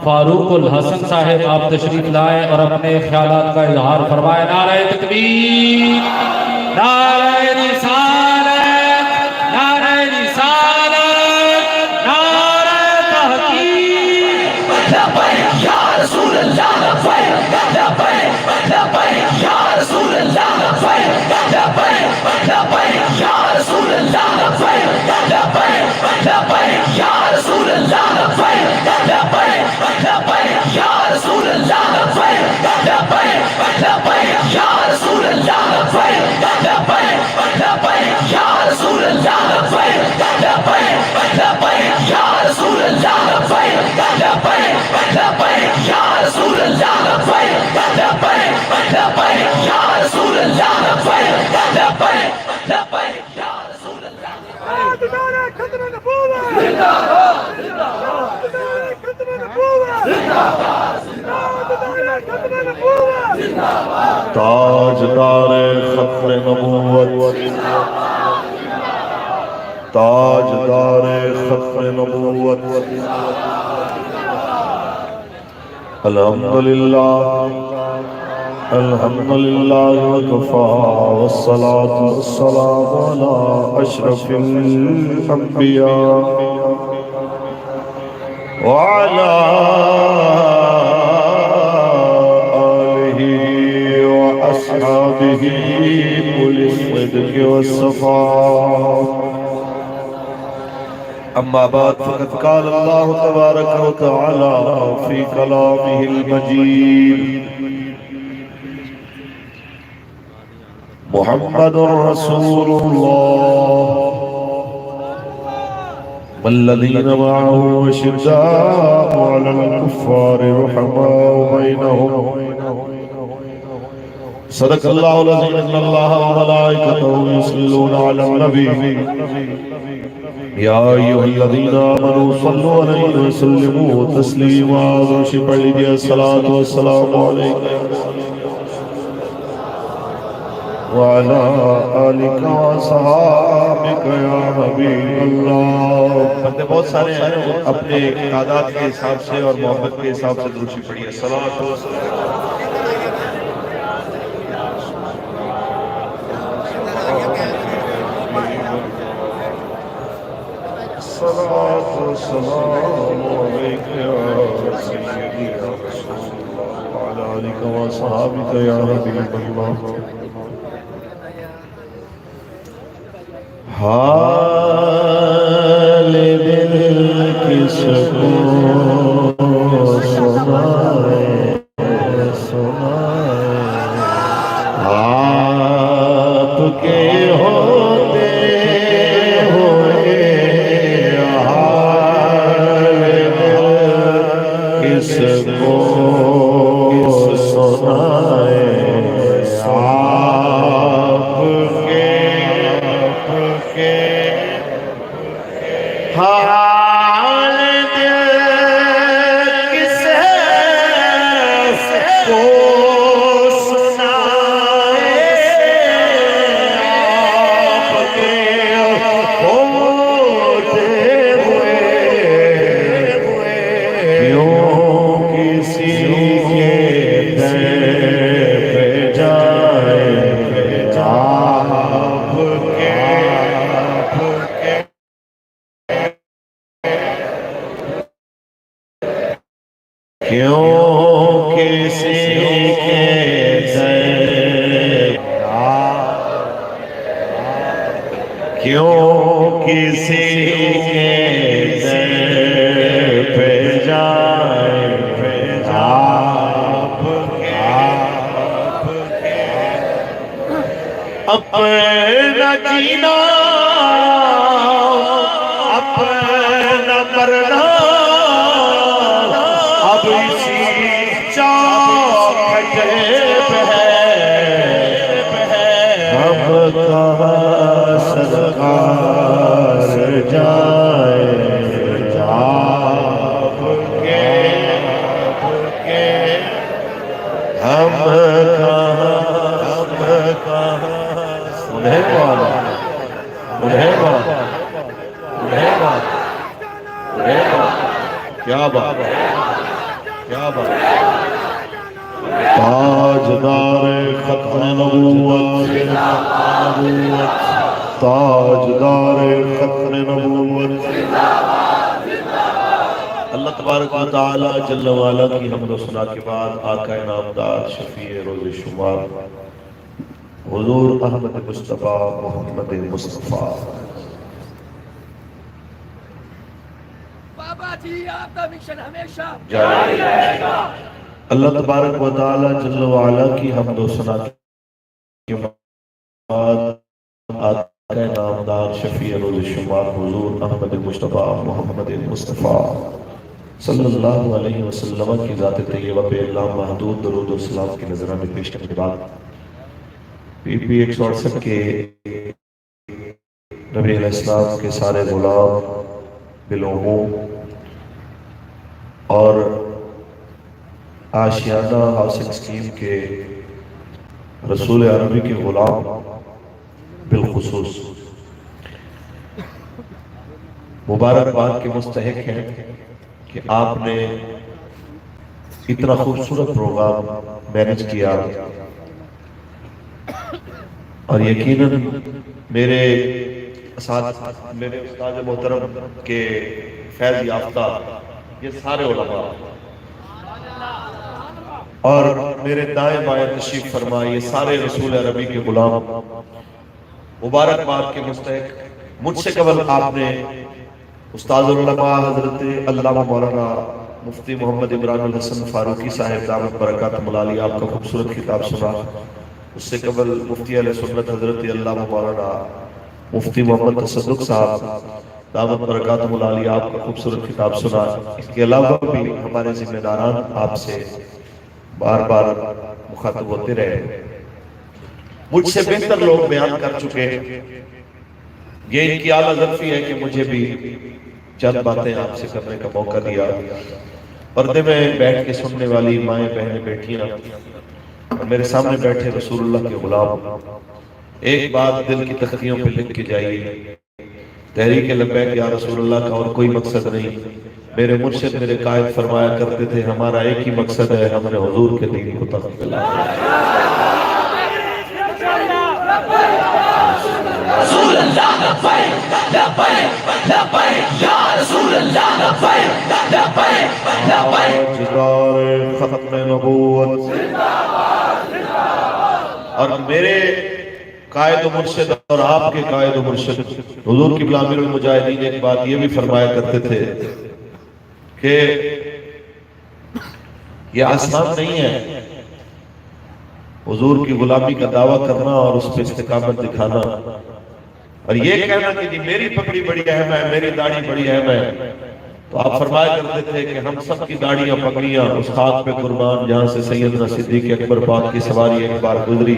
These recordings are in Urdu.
فاروق الحسن صاحب آپ تشریف لائیں اور اپنے خیالات کا اظہار فرمائیں۔ نعرہ تکبیر، نعرہ رسالت، نعرہ رسالت، نعرہ تحقیق۔ لبیک یا رسول اللہ، لبیک لبیک لبیک یا رسول اللہ، لبیک لبیک لبیک یا رسول اللہ، لبیک لبیک لبیک یا رسول اللہ، لبیک لبیک لبیک یا رسول اللہ، لبیک لبیک لبیک یا رسول اللہ، لبیک لبیک لبیک یا رسول اللہ، لبیک لبیک لبیک یا رسول اللہ، لبیک لبیک لبیک یا رسول اللہ، لبیک لبیک لبیک یا رسول اللہ، لبیک لبیک لبیک یا رسول اللہ۔ نعرہ ختم نبوت زندہ باد، زندہ باد، نعرہ ختم نبوت زندہ باد، زندہ باد، نعرہ ختم نبوت زندہ باد، تاجدار ختم نبوت، تاجدار ختم نبوت، الحمدللہ الحمدللہ وکفا والصلاة والسلام علی اشرف الانبیاء وعلى آلہ وأصحابہ أولي الصدق والصفاء، أما بعد فقد قال الله تبارك وتعالى في كلامه المجيد: محمد رسول الله والذين معه أشداء على الكفار رحماء بينهم، صدق الله العظيم. إن الله وملائكته يصلون على النبي يا أيها الذين آمنوا صلوا عليه وسلموا تسليما. الصلاة والسلام عليك وعلى آلك وصحابك يا حبيب اللہ. بندے بہت سارے ہیں، اپنے تعداد کے حساب سے اور محبت کے حساب سے درود شریف پڑھیے. الصلاۃ والسلام عليك يا سيدي يا رسول الله وعلى آلك وصحابك يا حبيب الله. حال دل کس کو سنائے سنائے، آپ کے ہوتے ہوئے حال دل کس کو سنائے، حال دل کسے کو سنائے، آپ کے ہوتے ہوئے کیوں کسی کے در پہ جائے، آپ کے کیوں کسی کے در، کیوں کسی کے در پہ جائے، آپ اپنا جینا اپنا مرنا اب اسی چوکھٹ پہ ہے، ہم کہاں سرکار جائے، آپ کے ہم کہاں انہیں بات کیا بات کیا بات تاجدار ختم نبوت تاجدار ختم نبوت اللہ تبارک و تعالی جل وعلا کی حمد و ثنا کے بعد آقا نامدار شفیع روز شمار حضور احمد مصطفیٰ محمد مصطفیٰ بابا جی آپ کا مشن ہمیشہ جاری رہے گا۔ اللہ تبارک و تعالی جل وعلا کی حمد و ثنا کے بعد آقا نامدار شفیع روز شمار حضور احمد مصطفیٰ محمد مصطفیٰ صلی اللہ علیہ وسلم کی ذات طیبہ پہ اللہ محدود درود و سلام کی نظرانہ پیش کرنے کے بعد پی پی 168 کے نبی علیہ السلام کے سارے غلام بالعموم اور آشیانہ ہاؤسنگ اسکیم کے رسول عربی کے غلام بالخصوص مبارکباد کے مستحق ہیں کہ آپ نے اتنا خوبصورت پروگرام مینج کیا اور یقیناً میرے استاد محترم کے فیض یافتہ یہ سارے علماء اور میرے دائیں بائیں تشریف فرما یہ سارے رسول عربی کے غلام مبارکباد کے مستحق مجھ سے قبل آپ نے استاد العلماء حضرت علامہ مولانا مفتی محمد عمران الحسن فاروقی صاحب دامت برکاتہ ملالی آپ کا خوبصورت خطاب سنا، اس سے قبل مفتی اہل سنت حضرت علامہ مولانا مفتی محمد تصدق صاحب دامت برکاتہ ملالی آپ کا خوبصورت خطاب سنا۔ اس کے علاوہ بھی ہمارے ذمہ داران آپ سے بار بار مخاطب ہوتے رہے، مجھ سے بہتر لوگ بیان کر چکے، یہ ان کی اعلیٰ ظرفی ہے کہ مجھے بھی چند باتیں آپ سے کرنے کا موقع دیا۔ پردے میں بیٹھ کے سننے والی مائیں بہنیں بیٹھیاں اور میرے سامنے بیٹھے رسول اللہ کے غلام، ایک بات دل کی تختیوں پہ لکھ کے جائیے، تحریک لبیک یا رسول اللہ کا اور کوئی مقصد نہیں، میرے مرشد میرے قائد فرمایا کرتے تھے ہمارا ایک ہی مقصد ہے، ہم نے حضور کے دین کو تخلیق لایا۔ رسول اللہ لبیک لبیک لبیک یا رسول اللہ لبیک لبیک لبیک تاجدار ختم نبوت اور میرے قائد و مرشد اور آپ کے قائد و مرشد حضور قبلہ امیر المجاہدین ایک بات یہ بھی فرمایا کرتے تھے کہ یہ آسان نہیں ہے حضور کی غلامی کا دعویٰ کرنا اور اس پہ استقامت دکھانا اور یہ کہنا کہ جی میری پگڑی بڑی اہم ہے، میری داڑھی بڑی اہم ہے، تو آپ فرمایا کرتے تھے کہ ہم سب کی داڑیاں پگڑیاں اس خاک پہ قربان جہاں سے سیدنا صدیق اکبر پاک کی سواری ایک بار گزری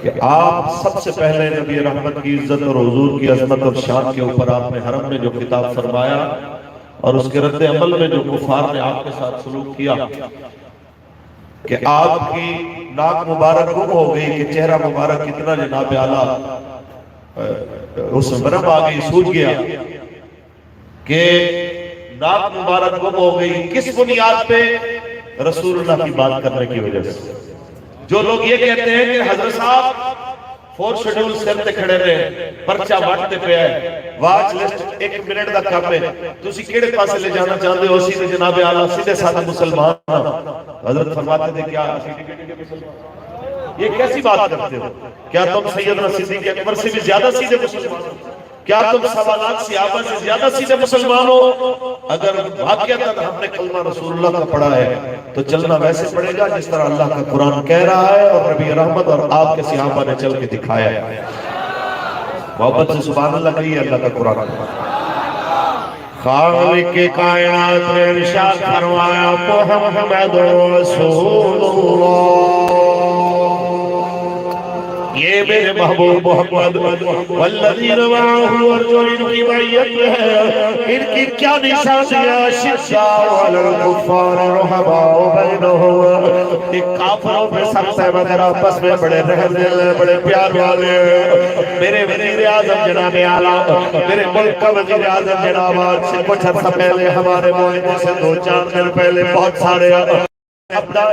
کہ آپ سب سے پہلے نبی رحمت کی عزت اور حضور کی عظمت اور شان کے اوپر آپ نے حرم میں جو خطاب فرمایا اور اس کے رد عمل میں جو کفار نے آپ کے ساتھ سلوک کیا کہ آپ کی ناک مبارک گم ہو گئی کہ چہرہ مبارک کتنا جناب اعلیٰ اس میں برم آ گئی، سوج گیا کہ ناک مبارک گم ہو گئی، کس بنیاد پہ؟ رسول اللہ کی بات کرنے کی وجہ سے۔ جو لوگ یہ کہتے ہیں کہ حضرت صاحب 4 شیڈول سر تے کھڑے رہے پرچہ بانٹتے پہ ہے واچ لسٹ 1 منٹ دا کم ہے، تسی کیڑے پاسے لے جانا چاہتے ہو؟ سیدھے جناب اعلیٰ سیدھے سادھے مسلمان۔ حضرت فرماتے تھے کیا یہ کیسی بات کرتے ہو؟ کیا تم سیدنا صدیق اکبر سے بھی زیادہ سیدھے مسلمان ہو؟ کیا تم 1.25 لاکھ صحابہ سے زیادہ سیدھے مسلمان ہو؟ اگر واقعتاً ہم نے کلمہ رسول اللہ کا پڑھا ہے تو چلنا ویسے پڑے گا جس طرح اللہ کا قرآن کہہ رہا ہے اور نبی رحمت اور آپ کے صحابہ نے چل کے دکھایا ہے۔ محبت سے سبحان اللہ کہیے اللہ کا قرآن۔ خالق کائنات نے ارشاد فرمایا محمد رسول اللہ یہ میرے محبوب محمد والذین معه اور جو ان کی معیت میں ہے ان کی کیا نشانیاں شداء علی الکفار رحماء بینہم ایک کافروں پہ سخت ہے مگر آپس میں بڑے رحم دل بڑے پیار والے میرے وزیر اعظم جناب اعلیٰ میرے ملک کا وزیر اعظم جناب آج سے کچھ عرصہ پہلے ہمارے معاہدے سے 2-4 دن پہلے بہت سارے اپنا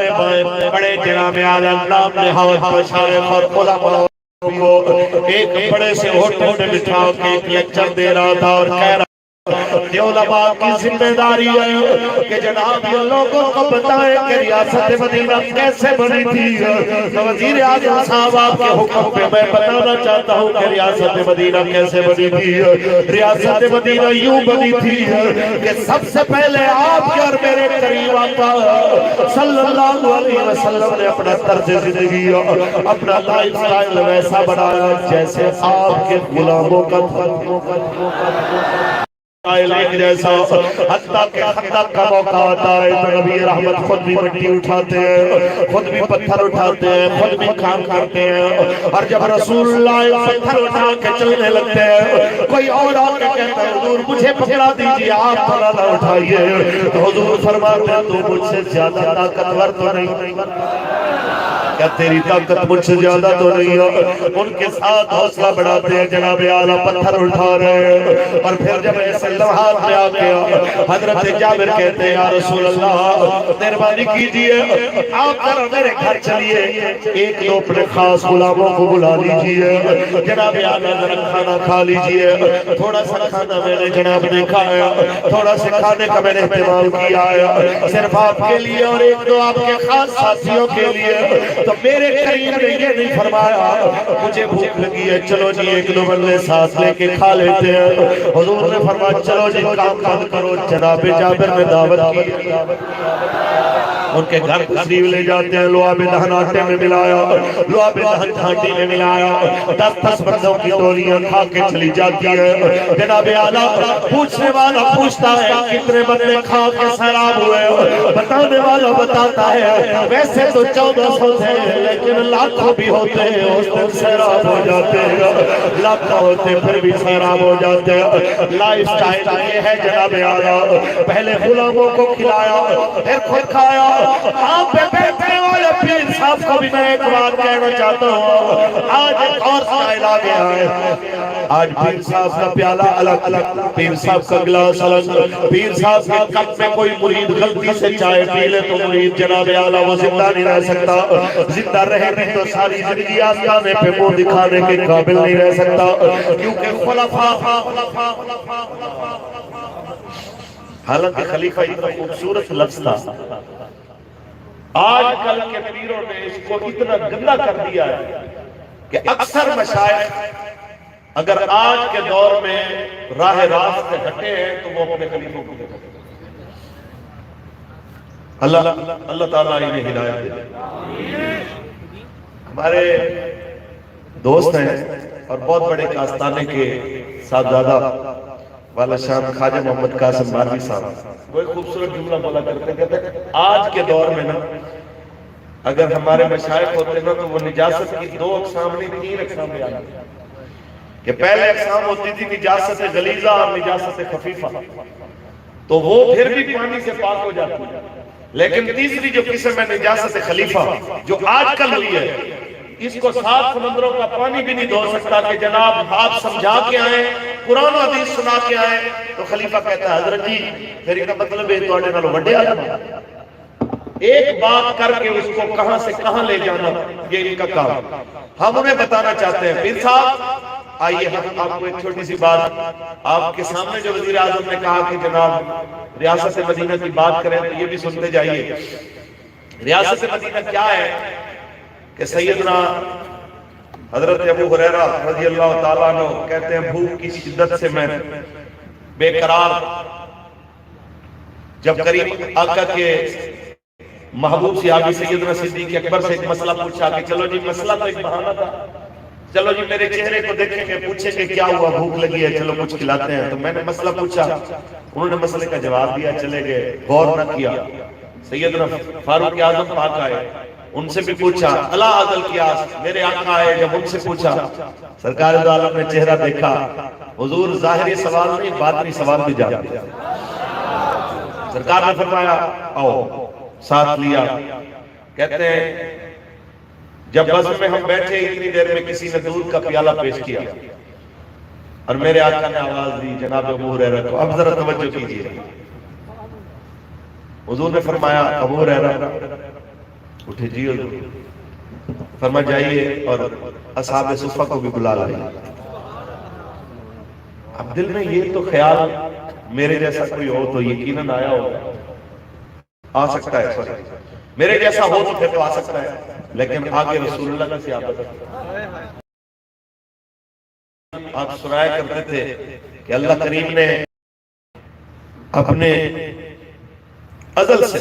بڑے جناب اعلیٰ نام نہاد مشائخ اور علماء کو ایک بڑے سے ہوٹل میں بٹھا کے ایک لیکچر دے رہا تھا اور کہہ رہا یہ علماء کی ذمہ داری ہے کہ جناب یہ لوگوں کو بتائیں کہ ریاست مدینہ کیسے بنی تھی وزیر اعظم صاحب آپ کے حکم پہ میں بتانا چاہتا ہوں کہ ریاست مدینہ کیسے بنی تھی ریاست مدینہ یوں بنی تھی کہ سب سے پہلے آپ کے اور میرے قریب آقا صلی اللہ علیہ وسلم نے اپنا طرز زندگی اپنا لائف سٹائل ویسا بنایا جیسے آپ کے غلاموں کا جیسا حتیٰ کہ خندق کا موقع آتا ہے تو نبی رحمت خود بھی مٹی اٹھاتے ہیں خود بھی پتھر اٹھاتے ہیں خود بھی کام کرتے ہیں اور جب رسول اللہ پتھر اٹھا کے چلنے لگتے ہیں کوئی اور آ کے کہتا ہے حضور مجھے پکڑا دیجئے آپ پھلا نہ اٹھائیے تو حضور فرماتے ہیں تو مجھ سے زیادہ طاقتور تو نہیں کیا تیری طاقت مجھ سے زیادہ تو نہیں ہے ان کے ساتھ حوصلہ بڑھاتے ہیں جناب اعلیٰ پتھر اٹھا رہے ہیں اور پھر جب ایسے لمحات میں آ گیا حضرت جابر کہتے ہیں یا رسول اللہ مہربانی کیجئے آپ ذرا میرے گھر چلیے ایک دو اپنے خاص غلاموں کو بلا لیجئے جناب اعلیٰ ذرا کھانا کھا لیجئے تھوڑا سا کھانا میں نے جناب نے کھایا تھوڑا سے کھانے کا میں نے اہتمام کیا ہے صرف آپ کے لیے اور ایک دو آپ کے خاص ساتھیوں کے لیے تو میرے قریب نے یہ نہیں فرمایا مجھے بھوک لگی ہے چلو جی ایک دو بندے ساتھ لے کے کھا لیتے ہیں حضور نے فرمایا چلو جی کام بند کرو جناب جابر نے دعوت کی ان کے گھر تشریف لے جاتے ہیں لعاب دہن آٹے میں ملایا لعاب دہن ہانڈی میں ملایا 10 بندوں کی ٹولیاں کھا کے چلی جاتی ہے جناب اعلیٰ پوچھنے والا پوچھتا ہے کتنے بندے کھا کے سیراب ہوئے بتانے والا بتاتا ہے ویسے تو 1400 تھے لیکن لاکھوں بھی ہوتے ہیں اس دن سیراب ہو جاتے ہیں لاکھوں ہوتے پھر بھی سیراب ہو جاتے ہیں لائف سٹائل یہ ہے جناب اعلیٰ پہلے غلاموں کو کھلایا پھر خود کھایا آپ پہ بیٹھنے والے پیر صاحب کو بھی میں ایک بات کہنا چاہتا ہوں آج ایک اور سٹائل آ گیا ہے آج پیر صاحب کا پیالہ الگ الگ پیر صاحب کا گلاس الگ پیر صاحب کے کپ میں کوئی مرید غلطی سے چائے پی لے تو مرید جناب اعلیٰ وہ زندہ نہیں رہ سکتا زندہ رہے بھی تو ساری زندگی آسمانے پہ منہ دکھانے کے قابل نہیں رہ سکتا کیونکہ خلفاء حالانکہ خلیفہ اتنا خوبصورت لفظ تھا آج کل کے پیروں نے اس کو اتنا گندا کر دیا ہے کہ اکثر مشائخ اگر آج کے دور میں راہ راست سے ہٹے ہیں تو وہ اپنے خلیفوں کو دیتے اللہ تعالیٰ انہیں ہدایت دے ہمارے دوست ہیں اور بہت بڑے کاستانے کے صاحبزادہ والا شام خواجہ محمد قاسم باروی صاحب وہ ایک خوبصورت جملہ بولا کرتے کہتے ہیں آج کے دور میں نا اگر ہمارے مشائخ ہوتے نا تو وہ نجاست کی 2 اقسام نہیں 3 اقسام میں آئی کہ پہلے اقسام ہوتی تھی نجاست غلیظہ اور نجاست خفیفہ تو وہ پھر بھی پانی سے پاک ہو جاتی ہے لیکن تیسری جو قسم ہے نجاست خلیفہ جو آج کل ہوئی ہے اس کو 7 سمندروں کا پانی بھی نہیں دھو سکتا کہ جناب آپ سمجھا کے آئیں قرآن و حدیث سنا کے آئیں تو خلیفہ کہتا ہے حضرت جی پھر کا مطلب ہے تو نالوں وڈے عالم ایک بات کر کے اس کو کہاں سے کہاں لے جانا یہ ان کا کام ہم انہیں بتانا چاہتے ہیں پیر صاحب آئیے ہم آپ کو ایک چھوٹی سی بات آپ کے سامنے جو وزیر اعظم نے کہا کہ جناب ریاست مدینہ کی بات کریں تو یہ بھی سنتے جائیے ریاست مدینہ کیا ہے کہ سیدنا حضرت ابو ہریرہ رضی اللہ تعالیٰ عنہ کہتے ہیں بھوک کی شدت سے میں بے قرار جب قریب آقا کے محبوب صحابی سیدنا صدیق اکبر سے ایک مسئلہ پوچھا کہ چلو جی مسئلہ تو ایک بہانہ تھا چلو جی میرے چہرے کو دیکھیں کہ پوچھیں کہ کیا ہوا بھوک لگی ہے چلو کچھ کھلاتے ہیں تو میں نے مسئلہ پوچھا انہوں نے مسئلے کا جواب دیا چلے گئے غور نہ کیا سیدنا فاروق اعظم پاک آئے ان سے بھی پوچھا اللہ عدل قیاس، میرے آقا آئے جب ان سے پوچھا، سرکار دو عالم نے چہرہ دیکھا، حضور ظاہری سوال نہیں باطنی سوال بھی جانتے ہیں۔ سرکار نے فرمایا آؤ، ساتھ لیا، کہتے ہیں جب بزم میں ہم بیٹھے اتنی دیر میں کسی نے دودھ کا پیالہ پیش کیا اور میرے آقا نے آواز دی جناب ابو ہریرہ کو، اب ذرا توجہ کیجئے۔ حضور نے فرمایا ابو ہریرہ اٹھے جی حضور، فرما جائیے اور اصحاب صفہ کو بھی بلا لائیے۔ اب دل میں یہ تو خیال میرے جیسا کوئی ہو تو یقیناً آیا ہوگا، آ سکتا ہے، سوری میرے جیسا ہو تو پھر تو آ سکتا ہے، لیکن آگے رسول اللہ کی صحابت آپ سنایا کرتے تھے کہ اللہ کریم نے اپنے ازل سے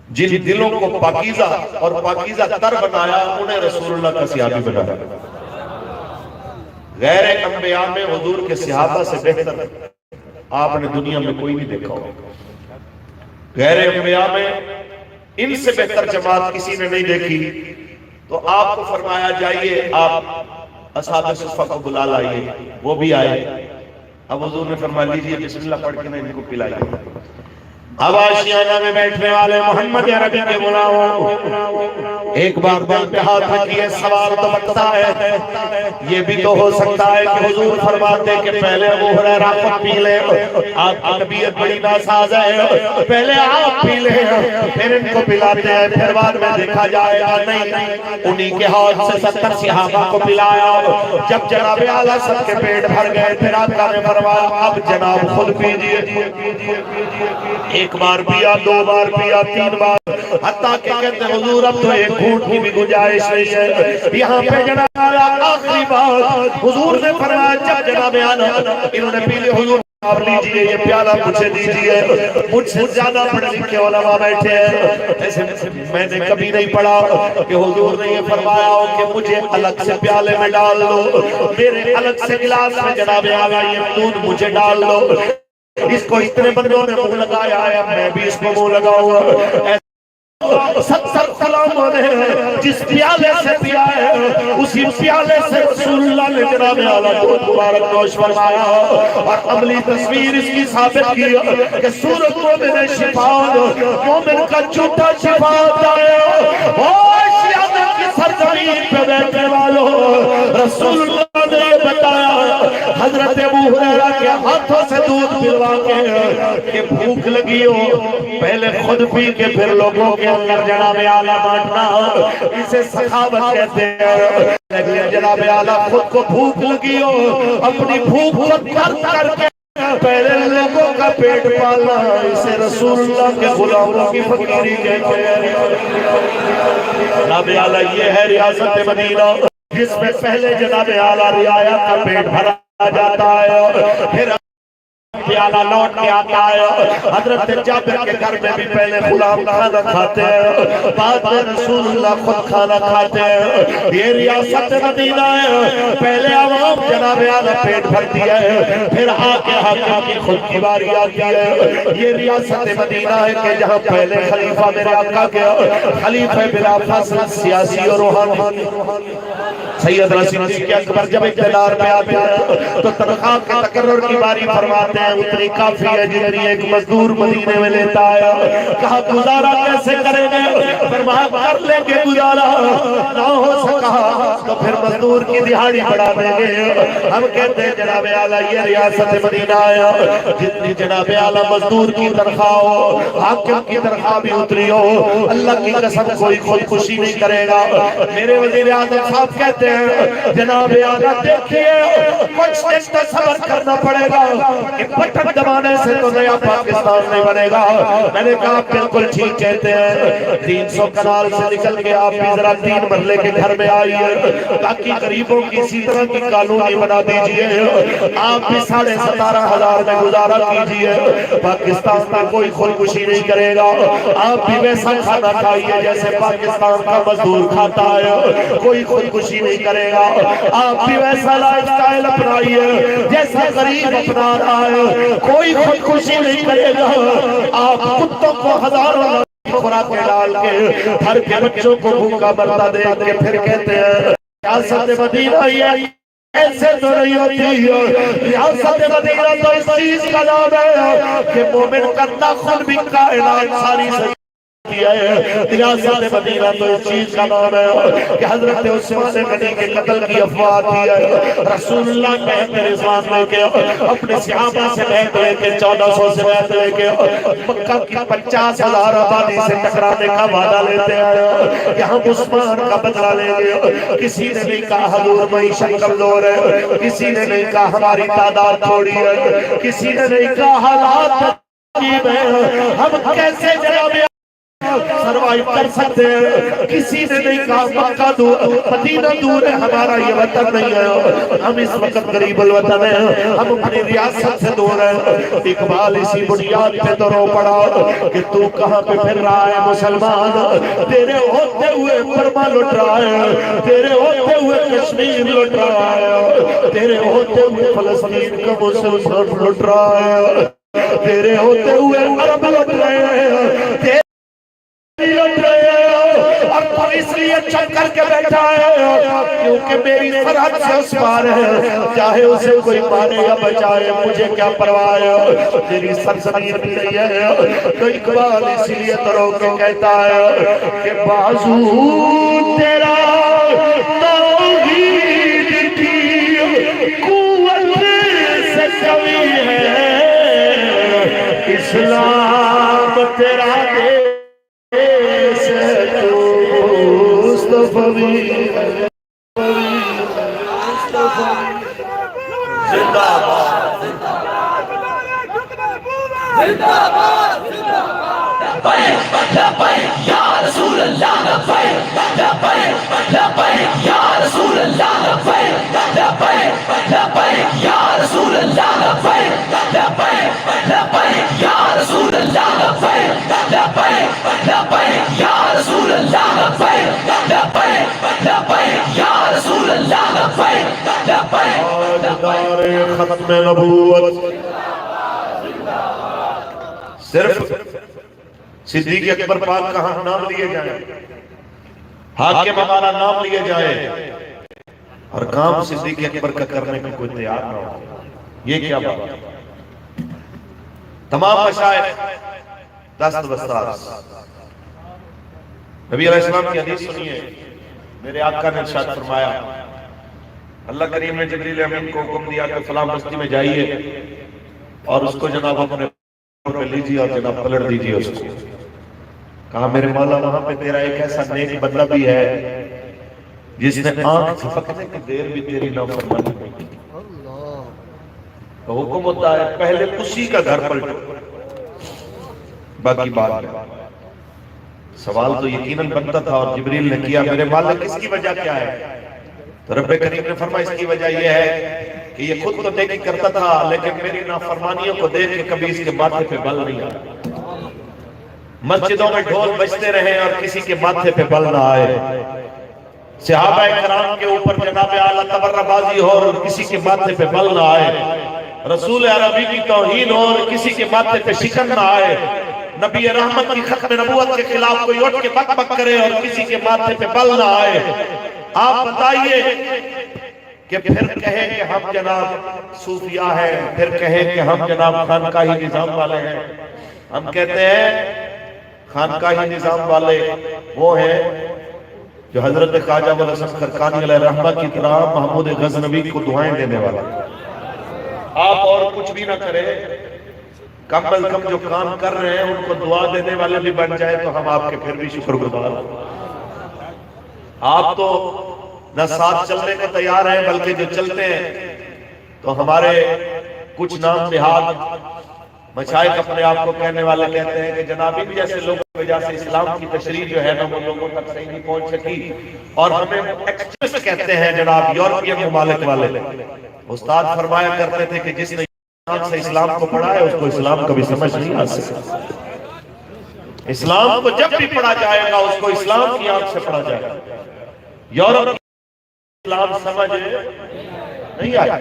جن دلوں کو پاکیزہ اور پاکیزہ تر بنایا انہیں رسول اللہ کا صحابی بنایا۔ غیر انبیاء میں حضور کے صحابہ سے بہتر آپ نے دنیا میں کوئی نہیں دیکھا ہوگا، غیر انبیاء میں ان سے بہتر جماعت کسی نے نہیں دیکھی، تو آپ کو فرمایا جائیے آپ اصحاب صفہ کو بلا لائیے، وہ بھی آئے۔ اب حضور نے فرما لیجیے بسم اللہ پڑھ کے ان کو پلائیے۔ اب آشیانہ میں بیٹھنے والے محمد عربی کے غلاموں، ایک بار دل پہ ہاتھ رکھیے، سوال تو بنتا ہے، یہ بھی تو ہو سکتا ہے کہ حضور فرماتے کہ پہلے ابو ہریرہ خود پی لیں، آپ کی طبیعت بڑی ناساز ہے، پہلے آپ پی لیں پھر ان کو پلاتے ہیں، پھر بعد میں دیکھا جائے گا۔ نہیں، انہی کے ہاتھ سے 70 صحابہ کو پلایا، جب جناب اعلیٰ سب کے پیٹ بھر گئے پھر آقا نے فرمایا اب جناب خود پیجئے۔ ایک بار پیا، دو بار پیا، تین بار، حتیٰ کہ کہتے ہیں حضور اب تو ایک گھونٹ کی بھی گنجائش نہیں ہے۔ یہاں پہ جناب آخری بات حضور نے فرمایا جب جناب آنا انہوں نے پی لے، حضور آپ لیجئے یہ پیالہ مجھے دیجئے۔ مجھ سے زیادہ پڑھے لکھے علماء بیٹھے ہیں، ایسے میں نے کبھی نہیں پڑھا کہ حضور نے یہ فرمایا ہو کہ مجھے الگ سے پیالے میں ڈال دو، میرے الگ سے گلاس میں جناب آگا یہ دودھ مجھے ڈال دو۔ اس کو اتنے بندوں نے منہ لگایا ہے، میں بھی اس کو منہ لگاؤں گا۔ 70 غلاموں نے جس پیالے سے پیا ہے اسی پیالے سے رسول اللہ نے جناب اعلیٰ کو مبارک نوش فرمایا، اور عملی تصویر اس کی ثابت کی کہ سورت مومن شفا، مومن کا جھوٹا شفا ہے۔ کی سرزمین پہ بیٹھنے والوں، رسول اللہ نے یہ بتایا حضرت ابو ہریرہ کے ہاتھوں سے دودھ پلوا کے کہ بھوک لگی ہو پہلے خود پی کے پھر لوگوں کے اندر جناب اعلیٰ بانٹنا، اسے سخاوت کہتے ہیں۔ لیکن جناب اعلیٰ خود کو بھوک لگی ہو اپنی بھوک کو ترک کر کے پہلے لوگوں کا پیٹ پالنا، اسے رسول اللہ کے غلاموں کی فقیری کہتے ہیں۔ جناب اعلیٰ یہ ہے ریاست مدینہ جس میں پہلے جناب اعلیٰ رعایا کا پیٹ بھرا جاتا ہے، پھر پیالہ لوٹ کے آتا ہے۔ حضرت جابر کے گھر میں بھی پہلے غلام کھانا کھاتے ہیں، بعد میں رسول اللہ خود کھانا کھاتے ہیں۔ یہ ریاست مدینہ ہے، پہلے عوام جناب اعلیٰ پیٹ بھرتی ہے، پھر آگے حاکم کی خود کی باری آتی ہے۔ یہ ریاست مدینہ ہے کہ جہاں پہلے خلیفہ میرے آقا کے خلیفہ بلا فاصلہ سیاسی اور روحانی سیدنا صدیق اکبر جب اقتدار پہ آتے ہیں تو تنخواہ کے تقرر کی باری فرماتے ہیں، اتنی کافی ہے جتنی ایک مزدور مدینے میں لیتا ہے۔ کہا گزارا کیسے کریں گے؟ فرمایا کر لیں گے گزارا، نہ ہو سکا تو پھر مزدور کی دہاڑی بڑھا دیں گے۔ ہم کہتے ہیں جناب اعلیٰ یہ ریاست مدینہ ہے، جتنی جناب اعلیٰ مزدور کی تنخواہ ہو، حاکم کی تنخواہ بھی اتری ہو، اللہ کی قسم کوئی خودکشی نہیں کرے گا۔ میرے وزیر اعظم صاحب کہتے ہیں جناب اعلیٰ دیکھئے کچھ دن صبر کرنا پڑے گا، بٹن دبانے سے تو نیا پاکستان نہیں بنے گا۔ میں نے کہا بالکل ٹھیک کہتے ہیں، 300 کنال سے نکل کے آپ بھی ذرا 3 مرلے کے گھر میں آئیے تاکہ غریبوں کی اسی طرح کی کالونی بنا دیجئے، آپ بھی 17,500 میں گزارا کیجئے، پاکستان میں کوئی خودکشی نہیں کرے گا۔ آپ بھی ویسا کھانا کھائیے جیسے پاکستان کا مزدور کھاتا ہے، کوئی خودکشی نہیں کرے گا۔ آپ بھی ویسا لائف سٹائل اپنائیے جیسا غریب اپنا رہا ہے، کوئی خودکشی نہیں کرے گا۔ آپ کتوں کو ہزاروں خوراک ڈال کے گھر کے بچوں کو بھوکا مرتا دیکھ کے پھر کہتے ہیں ریاست مدینہ یہ ایسے تو نہیں ہوتی ہے. ریاست مدینہ تو اس چیز کا نام ہے کہ مومن کا داخل بھی کائنات ساری سے ریاست مدینہ تو اس چیز کا نام ہے کہ حضرت عثمان غنی کے قتل کی افواہ آتی ہے. رسول اللہ کہتے ہیں رضوان لے کے اپنے صحابہ سے بیعت لے کے 1400 سے بیعت لے کے مکہ کی 50,000 آبادی سے ٹکرانے کا وعدہ لیتے ہیں کہ ہم عثمان کا بدلہ لیں گے. کسی نے نہیں کہا حضور معیشت کمزور ہے, کسی نے نہیں کہا ہماری تعداد تھوڑی ہے, کسی نے نہیں کہا حالات عجیب ہیں, ہم کیسے جناب سروائیو کر سکتے ہیں. کسی نے نہیں کہا مکہ دور مدینہ دور ہے, ہمارا یہ وطن نہیں ہے, ہم اس وقت غریب الوطن ہیں, ہم اپنی ریاست سے دور ہیں. اقبال اسی بنیاد پہ تو رو پڑا کہ تو کہاں پہ پھر رہا ہے مسلمان, تیرے ہوتے ہوئے برما لٹ رہا ہے, تیرے ہوتے ہوئے کشمیر لٹ رہا ہے, تیرے ہوتے ہوئے فلسطین کا مسلمان لٹ رہا ہے, تیرے ہوتے ہوئے عرب لٹ رہے ہیں, اور تو اس لیے چل کر کے بیٹھا ہے کیونکہ میری سرحد سے اس پار ہے, چاہے اسے کوئی مارے یا بچائے مجھے کیا پرواہ ہے, میری سرزمین بھی نہیں ہے. تو اقبال اس لیے تو رو کے کہتا ہے کہ بازو تیرا توحید کی قوت سے قوی ہے, اسلام تیرا ختم نبوت صرف صدیق اکبر پاک کا نام لیے جائیں, حاکم ہمارا نام لیے جائے اور کام صدیق اکبر کا کرنے میں کوئی تیار نہ ہو, یہ کیا بات ہے؟ تمام مشائخ دست بستاز نبی علیہ السلام کی حدیث سنیے. میرے آقا نے ارشاد فرمایا, اللہ کریم نے جبریل امین کو حکم دیا کہ فلاں بستی میں جائیے اور اس کو جناب اپنے پہ لیجیے اور جناب پلٹ دیجیے اس کو. کہا میرے مولا وہاں پہ تیرا ایک ایسا نیک بندہ بھی ہے جس نے آنکھ جھپکنے کی دیر بھی تیری نافرمانی کی. تو حکم ہوتا ہے پہلے اسی کا گھر پلٹو, باقی بات ہے. سوال تو یقیناً بنتا تھا اور جبریل نے کیا, میرے مالک اس کی وجہ کیا ہے؟ تو رب کریم نے فرمایا اس کی وجہ یہ ہے کہ یہ خود تو نیکی کرتا تھا لیکن میری نافرمانیوں کو دیکھ کے کبھی اس کے ماتھے پہ بل نہیں آیا. مسجدوں میں ڈھول بجتے رہے اور کسی کے ماتھے پہ بل نہ آئے, صحابہ کرام کے اوپر جناب اعلیٰ تبرہ بازی ہو اور کسی کے ماتھے پہ بل نہ آئے, رسول عربی کی توہین ہو اور کسی کے ماتھے پہ شکن نہ آئے, نبی رحمت کی ختم نبوت کے خلاف کوئی اٹھ کے بک بک کرے اور کسی کے ماتھے پہ بل نہ آئے. آپ بتائیے کہ پھر کہیں کہ ہم جناب صوفیاء ہیں, پھر کہیں کہ ہم جناب خانقاہی نظام والے ہیں. ہم کہتے ہیں خانقاہی نظام والے وہ ہیں جو حضرت خواجہ ابوالحسن خرقانی علیہ رحمہ کی طرح محمود غزنوی کو دعائیں دینے والا. آپ اور کچھ بھی نہ کریں, کم از کم جو کام کر رہے ہیں ان کو دعا دینے والے بھی بن جائے تو ہم آپ کے پھر بھی شکر گزار ہیں. آپ تو نہ ساتھ چلنے کو تیار ہیں بلکہ جو چلتے ہیں تو ہمارے کچھ نام نہاد مشائخ اپنے آپ کو کہنے والے کہتے ہیں کہ جناب ان جیسے لوگوں کی وجہ سے اسلام کی تشریح جو ہے نا وہ لوگوں تک صحیح نہیں پہنچ سکی, اور ہمیں ایکسٹریمسٹ کہتے ہیں جناب یورپین ممالک والے. استاد فرمایا کرتے تھے کہ جس نے سے اسلام کو پڑھا ہے اس کو اسلام کبھی سمجھ نہیں آ سکتا. اسلام کو جب بھی پڑھا جائے گا اس کو اسلام کی آنکھ سے پڑھا جائے گا, یورپ اسلام سمجھ نہیں آیا.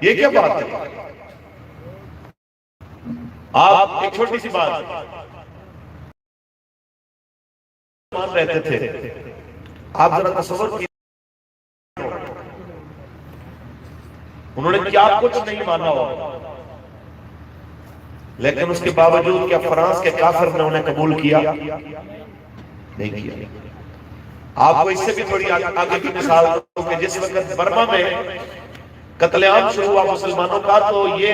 یہ کیا بات ہے؟ آپ ایک چھوٹی سی بات مسلمان رہتے تھے. آپ ذرا تصور کیجیے انہوں نے کیا کچھ نہیں مانا ہو، لیکن اس کے باوجود کیا فرانس کے کافر نے انہیں قبول کیا؟ نہیں کیا. آپ کو اس سے بھی تھوڑی آگے کی مثال دوں کہ جس وقت برما میں قتل عام شروع ہوا مسلمانوں کا، تو یہ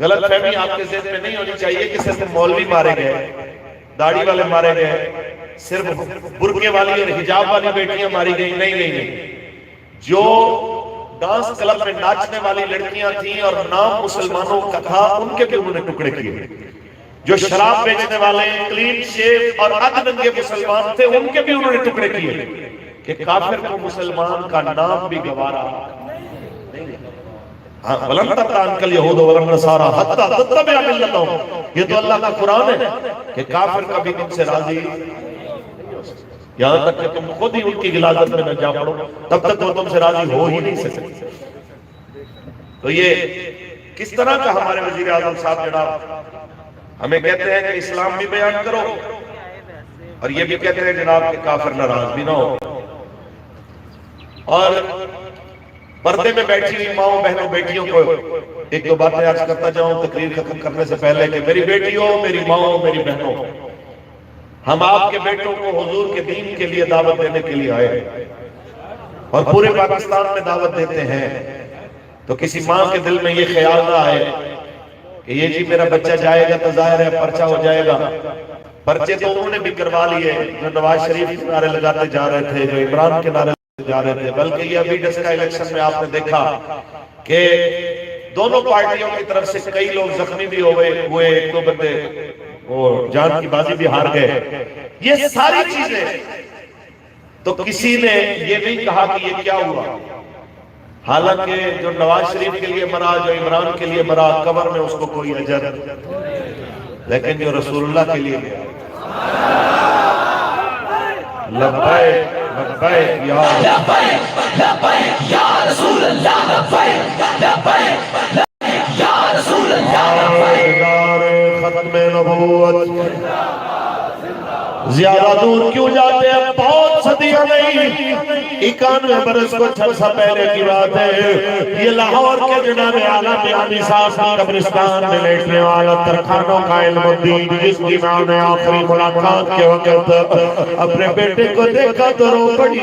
غلط فہمی آپ کے ذہن میں نہیں ہونی چاہیے کہ صرف مولوی مارے گئے، داڑھی والے مارے گئے، صرف برقعے والی اور حجاب والی بیٹیاں ماری گئی. نہیں. جو ڈانس کلب میں ناچنے والی لڑکیاں تھیں اور نام مسلمانوں کا تھا، ان کے بھی انہوں نے ٹکڑے کیے. جو شراب بیچنے والے کلین شیو اور ادھ ننگے مسلمان تھے، ان کے بھی انہوں نے ٹکڑے کیے کہ کافر کو مسلمان کا نام بھی گوارا. وَلَن تَرْضَىٰ عَنْكَ الْيَهُودُ وَلَا النَّصَارَىٰ حَتَّىٰ تَتَّبِعَ مِلَّتَهُمْ. یہ تو اللہ کا قرآن ہے کہ کافر کبھی تم سے راضی، یہاں تک کہ تم خود ہی ان کی غلاظت میں نہ جا پڑو، تب تک وہ تم سے راضی ہو ہی نہیں سکتے. تو یہ کس طرح کا ہمارے وزیر اعظم صاحب جناب ہمیں کہتے ہیں کہ اسلام بھی بیان کرو، اور یہ بھی کہتے ہیں جناب کہ کافر ناراض بھی نہ ہو. اور پردے میں بیٹھی ہوئی ماؤں بہنوں بیٹیوں کو ایک دو باتیں عرض کرتا جاؤں تقریر ختم کرنے سے پہلے کہ میری بیٹیوں، میری ماؤں، میری بہنوں، ہم آپ کے بیٹوں کو حضور کے دین کے لیے دعوت دینے کے لیے آئے اور پورے پاکستان میں دعوت دیتے ہیں. تو کسی ماں کے دل میں یہ خیال نہ آئے کہ یہ جی میرا بچہ جائے گا تو ظاہر ہے پرچہ ہو جائے گا. پرچے تو انہوں نے بھی کروا لیے، جو نواز شریف کے نعرے لگاتے جا رہے تھے، جو عمران کے نعرے لگاتے جا رہے تھے. بلکہ یہ ابھی ڈس کا الیکشن میں آپ نے دیکھا کہ دونوں پارٹیوں کی طرف سے کئی لوگ زخمی بھی ہوئے، ایک دو بندے وہ جان کی بازی بھی ہار گئے. یہ ساری چیزیں تو کسی نے یہ نہیں کہا کہ یہ کیا ہوا. حالانکہ جو نواز شریف کے لیے مرا، جو عمران کے لیے مرا، قبر میں اس کو کوئی اجر، لیکن جو رسول اللہ کے لیے گیا، لبیک لبیک یا لبیک یا رسول اللہ، لبیک لبیک یا رسول اللہ. ختم نبوت زیادہ دور کیوں جاتے ہیں؟ بہت صدیاں نہیں، 91 برس کو چھلسا پہلے کی بات ہے. یہ لاہور کے جناب اعلیٰ میانی صاحب قبرستان میں لیٹنے والا ترخانوں کا علم الدین، جس کی ماں نے آخری ملاقات کے وقت اپنے بیٹے کو دیکھا تو رو پڑی.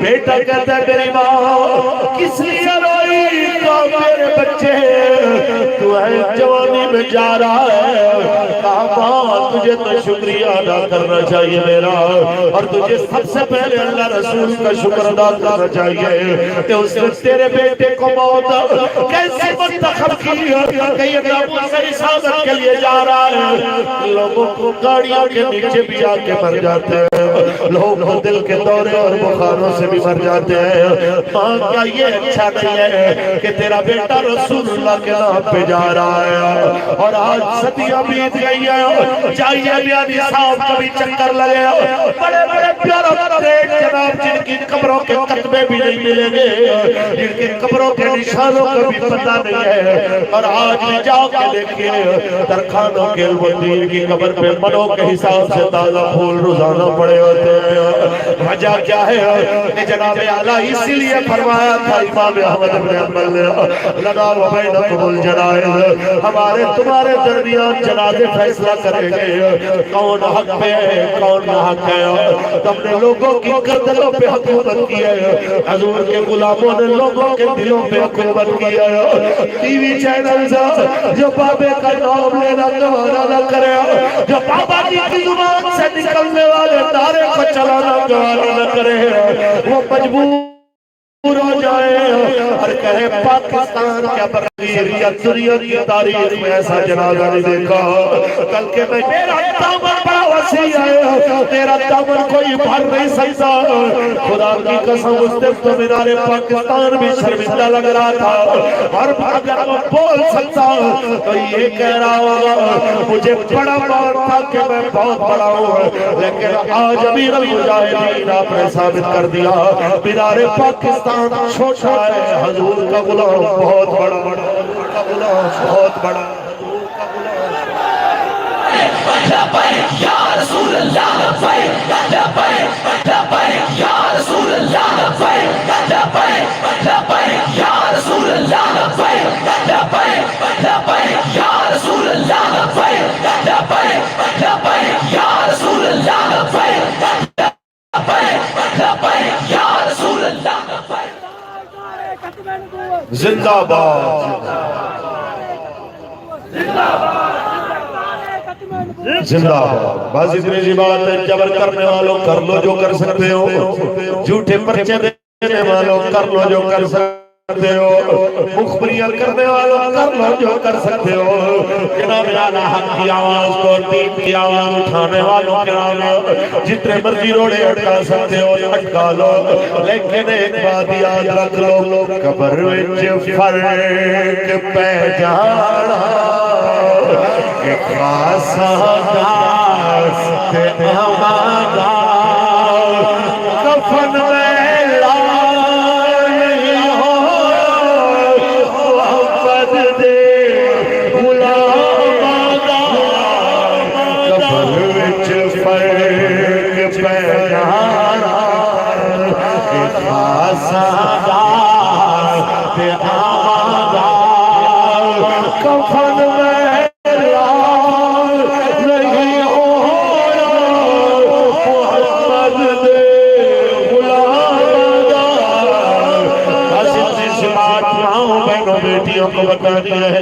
بیٹا کہتا ہے میری ماں کس لیے روئی؟ تو میرے بچے تو ہے جوانی میں جا رہا ہے. کہا ماں تجھے تو شکریہ ادا کرنا چاہیے میرا، اور تجھے سب سے پہلے اللہ رسول کا شکر ادا کرنا چاہیے کہ اس نے تیرے بیٹے کو موت کیسے منتخب کی کہ یہ ابو سے حسابت کے لیے جا رہا ہے. لوگوں کو گاڑیوں کے نیچے بھی آ کے مر جاتے ہیں، لوگ دل کے دورے اور بخاروں سے بھی مر جاتے ہیں. ماں کیا یہ اچھا نہیں ہے کہ تیرا بیٹا رسول اللہ کے نام پہ جا رہا ہے؟ اور آج صدیاں بیت گئی ہیں. چاہیے میانی صاحب کبھی چکر لگے، بڑے بڑے پیاروں ریٹ جناب جن کی قبروں کے قطبے بھی نہیں ملیں گے، جن کی قبروں کے نشانوں کا بھی پتہ نہیں ہے. اور آج بھی جاؤ کے دیکھئے ترخانوں کے علم الدین کی قبر پہ منوں کے حساب سے تازہ پھول روزانہ پڑے ہوتے ہیں. وجہ کیا ہے کہ جناب اعلیٰ اسی لیے فرمایا تھا امام احمد بن حنبل نے لنا و بینکم الجنائز، ہمارے تمہارے درمیان جنازے فیصلہ کریں گے کون حق پہ ہے کون نہ حق ہے. تم نے لوگوں کی گردنوں پہ حکومت کی ہے، حضور کے غلاموں نے لوگوں کے دلوں پہ حکومت کی ہے. ٹی وی چینلز جو بابے کا نام لینا گوارا نہ کرے، جو بابا جی کی زبان سے نکلنے والے نعرے کو چلانا گوارا نہ کرے، وہ مجبور ہو جائے اور کہے پاکستان کیا بغیر یا دنیا کی تاریخ میں ایسا جنازہ نہیں دیکھا. کل کے میں میرا دامن بڑا وسیع ہے، تیرا دامن کوئی بھر نہیں سکتا. خدا کی قسم اس دن تو مینار پاکستان بھی شرمندہ لگ رہا تھا، اور اگر وہ بول سکتا تو یہ کہہ رہا ہوگا مجھے بڑا مان تھا کہ میں بہت بڑا ہوں. لیکن آج امیر المجاہدین آپ نے ثابت کر دیا مینار پاکستان چھوٹا ہے، حضور کا غلام بہت بڑا، حضور کا غلام بہت بڑا. لبیک یا رسول اللہ، لبیک زندہ باد زندہ باد۔ بس اتنی سی بات ہے، جبر کرنے والوں کر لو جو کر سکتے ہو، جھوٹے پرچے دینے والوں کر لو جو کر سکتے ہو، مخبریاں کرنے والوں کر لو جو کر سکتے ہو، جناب اعلیٰ حق کی آواز کو دین کی آواز اٹھانے والوں کے آواز جتنے مرضی روڑے اٹھا سکتے ہو اٹھا لو، لیکن ایک بات یاد رکھ لو، قبر وچ فرق پہ جانا کہ خاصا داست ہمارا کفن میں لائی ہو محبت دے غلام آدھا، قبر وچ فرق پہ جانا کہ خاصا داست ہمارا کفن میں بیٹیوں کو بتا دیا ہے،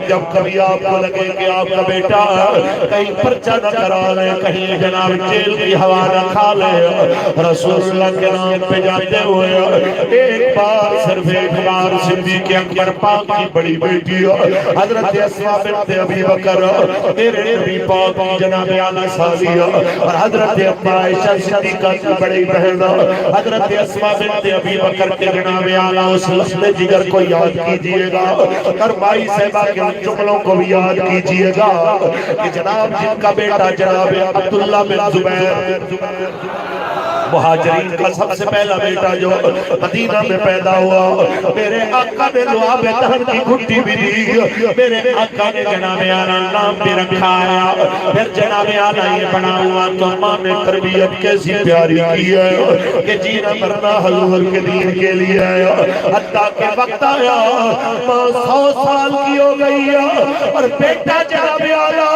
جب کبھی آپ کو لگے کہ آپ کا بیٹا کہیں پرچہ نہ کرا لے، کہیں جناب جیل کی ہوا نہ کھا لے، رسول اللہ کے نام پہ جاتے ہوئے ایک بار صرف ایک بار صدیق اکبر پاک کی بڑی بیٹی حضرت اسماء بنت ابی بکر میرے نبی پاک کی جناب اعلیٰ سالیہ اور حضرت عائشہ صدیقہ کی بڑی بہن حضرت اسماء بنت ابی بکر کے جناب اعلیٰ اس لحظ جگر کو یاد کیجئے گا، اور بھائی صاحبہ کے ان جملوں کو بھی یاد کیجئے گا کہ جناب جن کا بیٹا جناب عبداللہ بن زبیر مہاجرین کا سب سے پہلا بیٹا جو مدینہ میں پیدا ہوا، میرے آقا نے لعاب دہن کی گھٹی بھی دی، میرے آقا نے جناب اعلیٰ نام بھی رکھا ہے، پھر جناب اعلیٰ یہ بنا ہوا تو ماں نے تربیت کیسی پیاری کی ہے کہ جینا مرنا حضور کے دین کے لیے آیا، حتیٰ کہ وقت آیا ماں 100 سال کی ہو گئی ہے اور بیٹا جناب اعلیٰ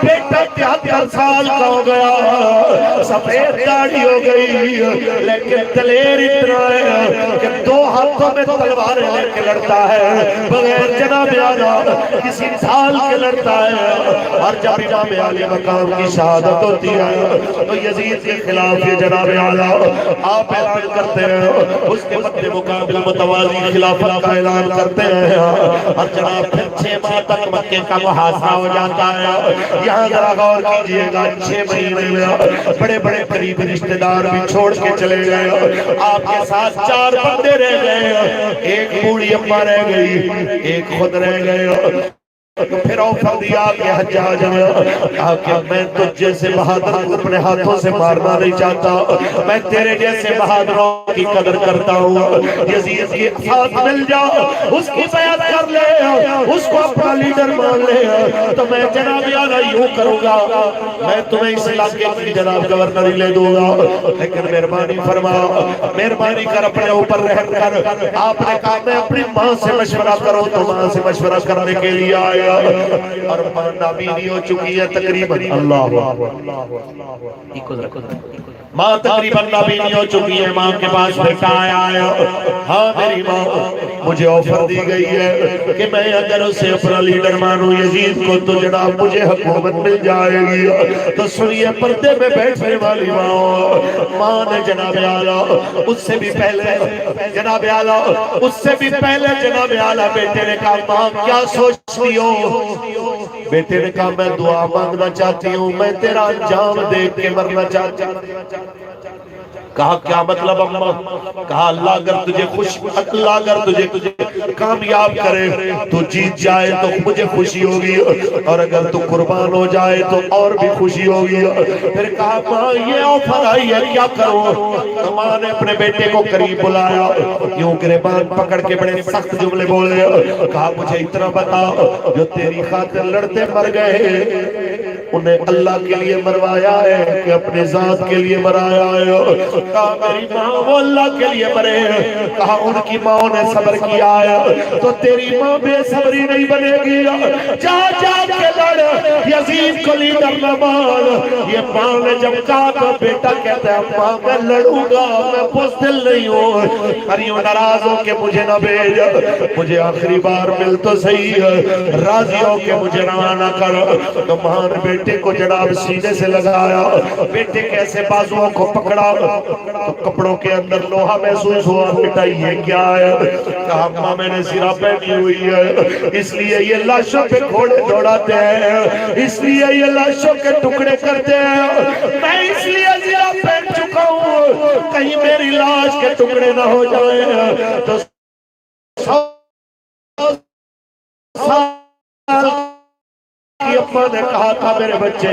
بیٹا 73 سال کا ہو گیا، سفید داڑھی ہو گئی، لیکن دلیر اتنا ہے کہ 2 ہاتھوں میں تلوار لے کے لڑتا ہے، بغیر جناب اعلیٰ کسی ڈھال کے لڑتا ہے، اور جب امام عالی مقام کی شہادت ہوتی ہے تو یزید کے خلاف یہ جناب اعلیٰ آپ اعلان کرتے ہیں، اس کے مد مقابل متوازی خلافت کا اعلان کرتے ہیں، اور جناب پھر 6 ماہ تک مکے کا محاصرہ ہو جاتا ہے۔ یہاں ذرا غور کیجئے گا 6 مہینے میں بڑے بڑے قریب رشتہ دار بھی چھوڑ کے چلے گئے، آپ کے ساتھ 4 بندے رہ گئے، ایک بوڑھی اماں رہ گئی، ایک خود رہ گئے، پھر آفر دیا کہ حجاج نے کہا کہ میں تجھ جیسے بہادر کو اپنے ہاتھوں سے مارنا نہیں چاہتا، میں تیرے جیسے بہادروں کی قدر کرتا ہوں، یزید کے ساتھ مل جا، اس کی بیعت کر لے، اس کو اپنا لیڈر مان لے، تو میں جناب اعلیٰ یوں کروں گا، میں تمہیں اس علاقے کی جناب گورنری لے دوں گا، لیکن مہربانی فرما، مہربانی کر اپنے اوپر رحم کر۔ آپ نے کہا میں اپنی ماں سے مشورہ کروں، تو ماں سے مشورہ کرنے کے لیے آیا، اور ماں نابینی ہو چکی ہے تقریباً، اللہ ماں تقریباً نابینی ہو چکی ہے، ماں کے پاس بیٹا آیا ہے، ہاں میری ماں مجھے آفر دی گئی ہے کہ میں اگر اسے اپنا لیڈر مانوں یزید کو تو جناب مجھے حکومت مل جائے گی۔ تو سنیے پردے میں بیٹھنے والی ماں نے جناب اعلیٰ اس سے بھی پہلے جناب اعلیٰ اس سے بھی پہلے جناب اعلیٰ بیٹے نے کہا ماں کیا سوچتی ہو؟ بیٹے نے کہا میں دعا مانگنا چاہتی ہوں، میں تیرا انجام دیکھ کے مرنا چاہتی ہوں۔ کہا کیا مطلب اماں؟ کہا اللہ اگر تجھے اللہ اگر تجھے کامیاب کرے تو جیت جائے تو مجھے خوشی ہوگی، اور اگر تو قربان ہو جائے تو اور بھی خوشی ہوگی۔ پھر کہا ماں یہ آفر آئی ہے کیا کروں؟ ماں نے اپنے بیٹے کو قریب بلایا، یوں گریبان پکڑ کے بڑے سخت جملے بولے، کہا مجھے اتنا بتا جو تیری خاطر لڑتے مر گئے انہیں اللہ کے لیے مروایا ہے کہ اپنے ذات کے لیے مرایا ہے؟ کہا میری ماں وہ اللہ کے لیے مرے ہیں۔ کہا ان کی ماں نے صبر کیا ہے تو تیری ماں بے صبری نہیں بنے گی، جا جا کے لڑ، یزید کو لیڈر نہ مان۔ یہ ماں نے جب کہا تو بیٹا کہتا ہے اماں میں لڑوں گا، میں بزدل نہیں ہوں، پر یوں ناراض ہو کہ مجھے نہ بھیج، مجھے آخری بار مل تو صحیح ہے، راضی ہو کہ مجھے روانہ کر۔ تو ماں نے بیٹے کو جناب سینے سے لگایا، بیٹے کیسے بازوؤں کو پکڑا تو کپڑوں کے اندر لوہا محسوس ہوا۔ بیٹا یہ کیا ہے؟ کہا اماں میں نے زرہ پہنی ہوئی ہے، اس لیے یہ لاشوں پہ گھوڑے دوڑاتے ہیں، اس لیے یہ لاشوں کے ٹکڑے کرتے ہیں، میں اس لیے زرہ پہن چکا ہوں کہیں میری لاش کے ٹکڑے نہ ہو جائیں۔ تو کی اپا نے کہا تھا میرے بچے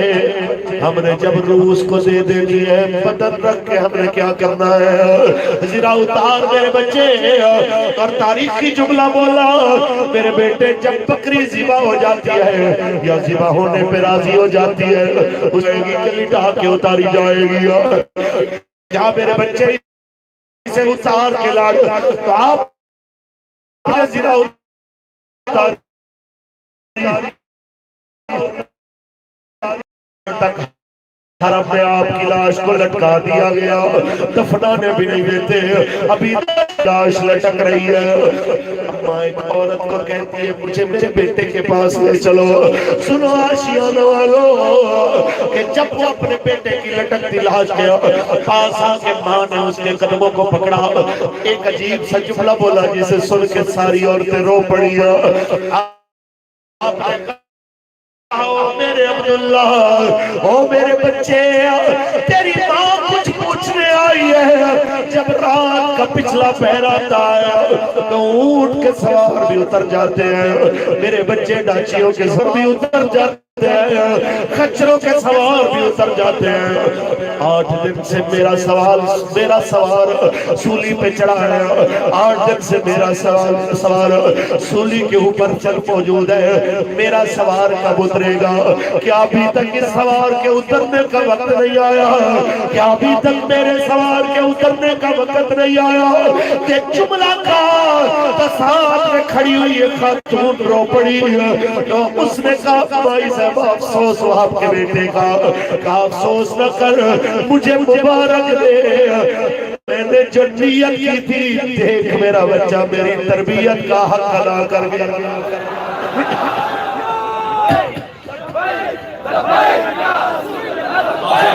ہم نے جب روس کو دے دینی ہے بدن رکھ کے ہم نے کیا کرنا ہے، زرہ اتار میرے بچے، اور تاریخی جملہ بولا میرے بیٹے جب بکری ذبح ہو جاتی ہے یا ذبح ہونے پہ راضی ہو جاتی ہے اسے گلی ڈھا کے اتاری جائے گی، کیا میرے بچے اسے اتار کے لاڑ تو آپ زرہ اتار تک حرم میں آپ کی لاش کو لٹکا دیا گیا، دفنانے بھی نہیں دیتے، ابھی لاش لٹک رہی ہے۔ اماں ایک عورت کو کہتی ہے مجھے میرے بیٹے کے پاس لے چلو۔ سنو آشیانہ والو کہ جب وہ اپنے بیٹے کی لٹکتی لاش گیا پاس آکے ماں نے اس کے قدموں کو پکڑا، ایک عجیب سا جملہ بولا جسے سن کے ساری عورتیں رو پڑی ہیں۔ آپ نے کہا او میرے عبداللہ، او میرے بچے، تیری ماں کچھ پوچھنے آئی ہے۔ جب رات کا پچھلا پہر آتا ہے تو اونٹ کے سوار بھی اتر جاتے ہیں، میرے بچے ڈاچیوں کے سوار بھی اتر جاتے ہیں، خچروں کے سوار بھی اتر جاتے ہیں۔ 8 دن سے میرا سوار سولی پہ چڑھا ہے، 8 دن سے میرا سوار سولی کے اوپر چل موجود ہے، میرا سوار کب اترے گا؟ کیا ابھی تک اس سوار کے اترنے کا وقت نہیں آیا؟ کیا ابھی تک میرے سوار کے اترنے کا وقت نہیں آیا؟ کہ جملہ کا تو ساتھ میں کھڑی ہوئی ایک خاتون رو پڑی تو اس نے کہا بھائی صاحب افسوس ہو آپ کے بیٹے کا، کہا افسوس نہ کر مجھے مبارک دے، میں نے جو نیت کی تھی دیکھ میرا بچہ میری تربیت کا حق ادا کر گیا۔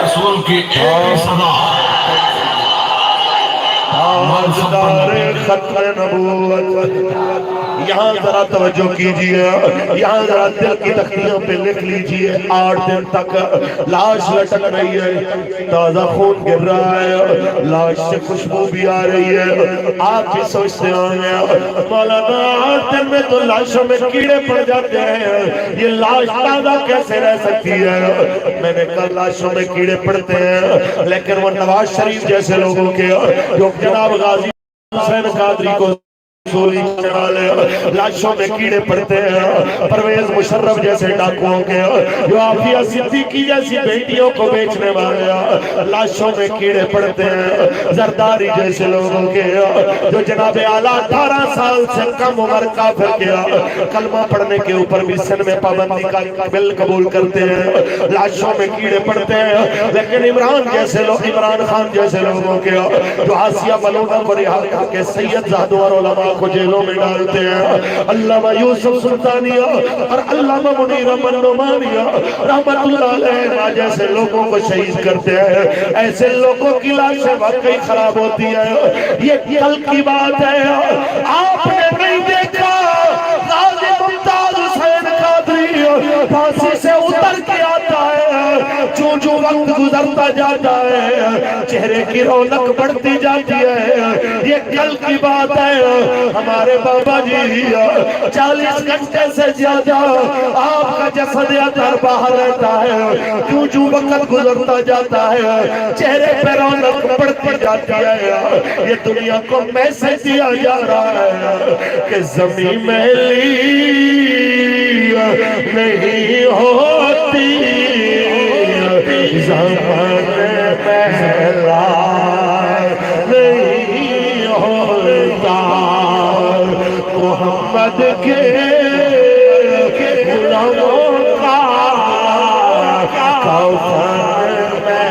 رسول کی ایک صدا تاجدار ختم نبوت۔ یہاں ذرا توجہ کیجئے، یہاں ذرا دل کی تختیوں پہ لکھ لیجئے، 8 دن تک لاش لٹک رہی ہے، تازہ خون گر رہا ہے، لاش سے خوشبو بھی آ رہی ہے۔ آپ بھی سوچتے ہیں مولانا 8 دن میں تو لاشوں میں کیڑے پڑ جاتے ہیں، یہ لاش تازہ کیسے رہ سکتی ہے؟ میں نے کہا لاشوں میں کیڑے پڑتے ہیں لیکن وہ نواز شریف جیسے لوگوں کے جو جناب غازی حسین قادری کو سولی چڑھا لے، لاشوں میں کیڑے پڑتے ہیں، پرویز مشرف جیسے ڈاکوؤں کے، جو عافیہ صدیقی جیسی بیٹیوں کو بیچنے والے لاشوں میں کیڑے پڑتے ہیں، زرداری جیسے لوگوں کے جو جناب اعلیٰ 18 سال سے کم عمر کافر کیا کلمہ پڑھنے کے اوپر بھی سن میں پابندی کا بل قبول کرتے ہیں، لاشوں میں کیڑے پڑتے ہیں۔ لیکن عمران خان جیسے لوگوں کے جو آسیہ ملونہ کو رہا کر کے سید زادوں اور علماء کو جیلوں میں ڈالتے ہیں، علامہ یوسف سلطانیہ اور علامہ منیر امن نعمانیہ رحمت اللہ علیہ جیسے لوگوں کو شہید کرتے ہیں، ایسے لوگوں کی لاشیں واقعی خراب ہوتی ہے۔ یہ کل کی بات ہے، آپ نے نہیں دیکھا غازی ممتاز حسین قادری پھانسی سے اتر کے آتا ہے، جو وقت گزرتا جاتا ہے چہرے کی رونق بڑھتی جاتی ہے۔ یہ کل کی بات ہے، ہمارے بابا جی 40 گھنٹے سے زیادہ آپ کا جسد اثر باہر رہتا ہے، جو وقت گزرتا جاتا ہے چہرے پہ رونق بڑھتی جاتی ہے۔ یہ دنیا کو میسج دیا جا رہا ہے کہ زمین محلی نہیں ہوتی، زمان محلا نہیں ہوتا، محمد کے غلاموں کا کوثر میں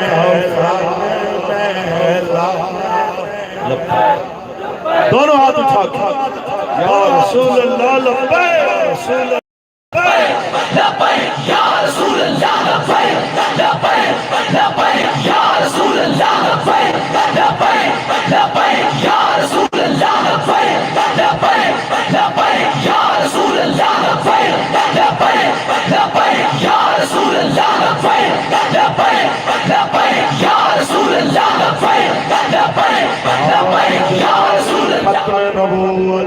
رسول اللہ لبیک رسول اللہ ختم نبوت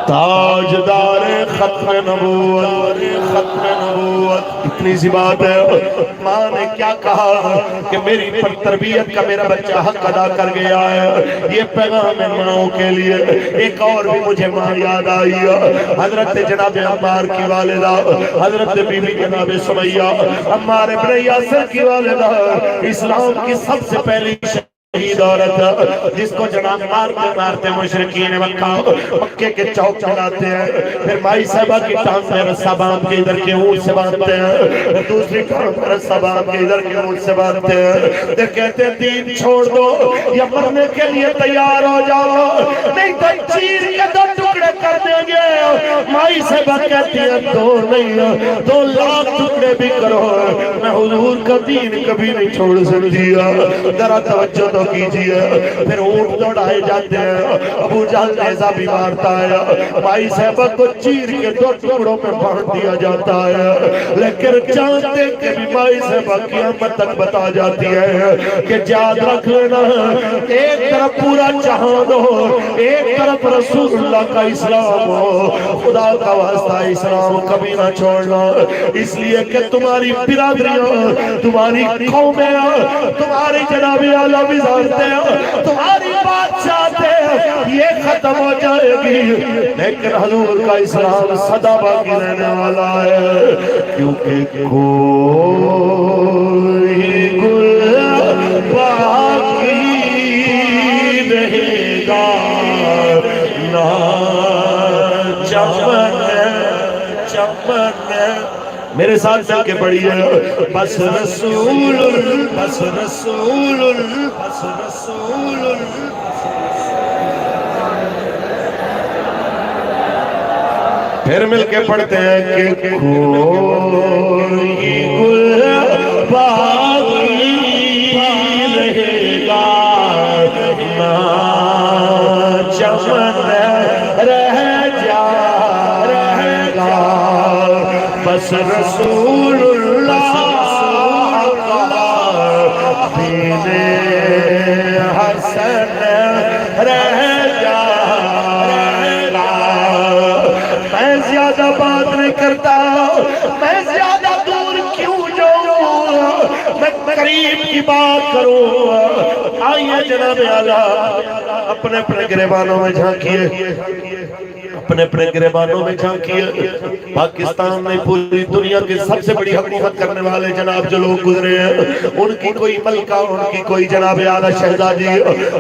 تاجدار ختم نبوت ختم نبوت اتنی سی بات ہے ماں نے کیا کہا کہ میری پر تربیت کا میرا بچہ حق ادا کر گیا ہے یہ پیغام ہے ماں کے لیے ایک اور بھی مجھے ماں یاد آئی حضرت جناب عمار کی والدہ حضرت بی بی جناب سمیہ عمار ابن یاسر کی والدہ اسلام کی سب سے پہلی شہید عورت جس کو جناب مارتے مارتے مشرکین مکے کے چوک چلاتے ہیں پھر مائی صاحبہ کی ٹانگ میں رسا باندھ کے ادھر کے اونٹ سے باندھتے ہیں دوسری ٹانگ میں رسا باندھ کے ادھر کے اونٹ سے باندھتے ہیں پھر کہتے ہیں دین چھوڑ دو یا مرنے کے لیے تیار ہو جاؤ نہیں تو چیر کے دو ٹکڑے کر دیں گے مائی صاحبہ کہتی ہے دو نہیں 2 لاکھ ٹکڑے بھی کرو میں حضور کا دین کبھی نہیں چھوڑ سکتی ذرا توجہ تو کیجئے پھر اونٹ دوڑائے جاتے ہیں ابو جہل نیزہ بھی مارتا ہے مائی صاحبہ کو چیر کے 2 ٹکڑوں میں بانٹ دیا جاتا ہے لیکن چاہتے کہ بھی مائی صاحبہ قیامت تک بتا جاتی ہے کہ یاد رکھ لینا ایک طرف پورا جہان ہو ایک طرف رسول اللہ کا اسلام ہو خدا کا واسطہ اسلام کبھی نہ چھوڑنا اس لیے کہ تمہاری برادریاں تمہاری قومیں تمہاری جناب اعلیٰ تمہاری بادشاہ یہ ختم ہو جائے گی لیکن حضور کا اسلام صدا باقی رہنے والا ہے کیونکہ کوئی گل باقی رہے گا نہ چمن چمن میرے ساتھ مل کے پڑھی ہے بس رسول بس رسول بس رسول پھر مل کے پڑھتے ہیں کہ کوئی گل باقی رہے گا نہ چمن رہ جائے گا بس رسول اللہ دین حسن رہ جائے گا میں زیادہ بات نہیں کرتا میں زیادہ دور کیوں جاؤں میں قریب کی بات کروں آئیے جناب اعلیٰ اپنے اپنے گریبانوں میں جھانکیے اپنے اپنے گریبانوں میں جھانکیے پاکستان میں پوری دنیا کی سب سے بڑی حکومت کرنے والے جناب جو لوگ گزرے ہیں ان کی کوئی ملکہ ان کی کوئی جناب اعلیٰ شہزادی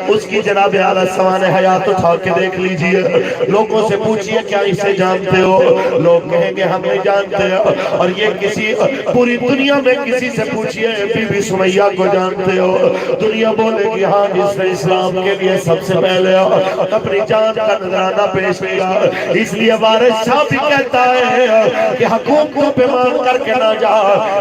اس کی جناب اعلیٰ سوان حیات اٹھا کے دیکھ لیجئے لوگوں سے پوچھئے کیا اسے جانتے ہو لوگ کہیں گے ہم نہیں جانتے ہیں اور یہ کسی پوری دنیا میں کسی سے پوچھئے بی بی سمیہ کو جانتے ہو دنیا بولے گی ہاں جس نے اسلام کے لیے سب سے پہلے اپنی جان کا نذرانہ پیش کیا اس لیے وارث شاہ بھی کہتا ہے کہ حکومتوں پہ مان کر کے نہ جا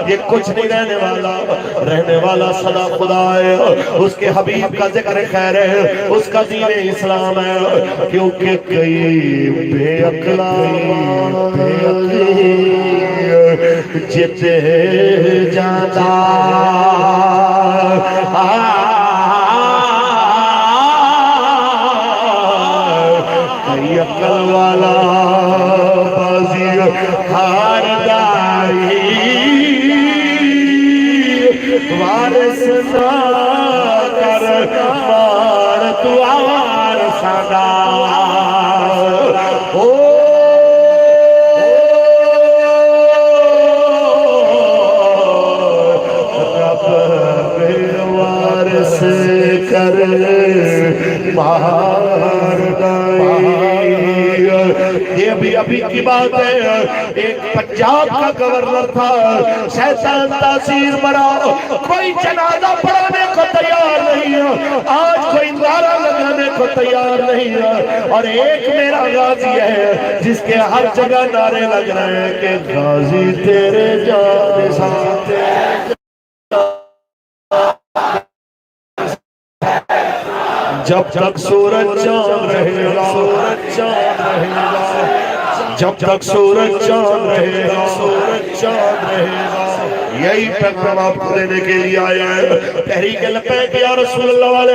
یہ کچھ نہیں رہنے والا صدا خدا ہے اس کے حبیب کا ذکر خیر ہے اس کا دین اسلام ہے کیونکہ کئی بے عقلائی جتے جاتا کئی عقل والا بازی ہار جائی وارث نہ کر مار تو آوار سادا کر مار گئی یہ ابھی کی بات ہے، ایک پنجاب کا گورنر تھا، شیطان تاثیر مرا، کوئی جنازہ پڑھانے کو تیار نہیں ہے، آج کوئی نعرہ لگانے کو تیار نہیں ہے، اور ایک میرا غازی ہے جس کے ہر جگہ نعرے لگ رہے ہیں کہ غازی تیرے جان ساتھ جب تک سورج چاند رہے گا، سورج چاند رہے گا، جب تک سورج چاند رہے گا، سورج چاند رہے گا۔ یہی پیغام آپ کو دینے کے لیے آیا ہے۔ تحریک لبیک یا رسول اللہ والے،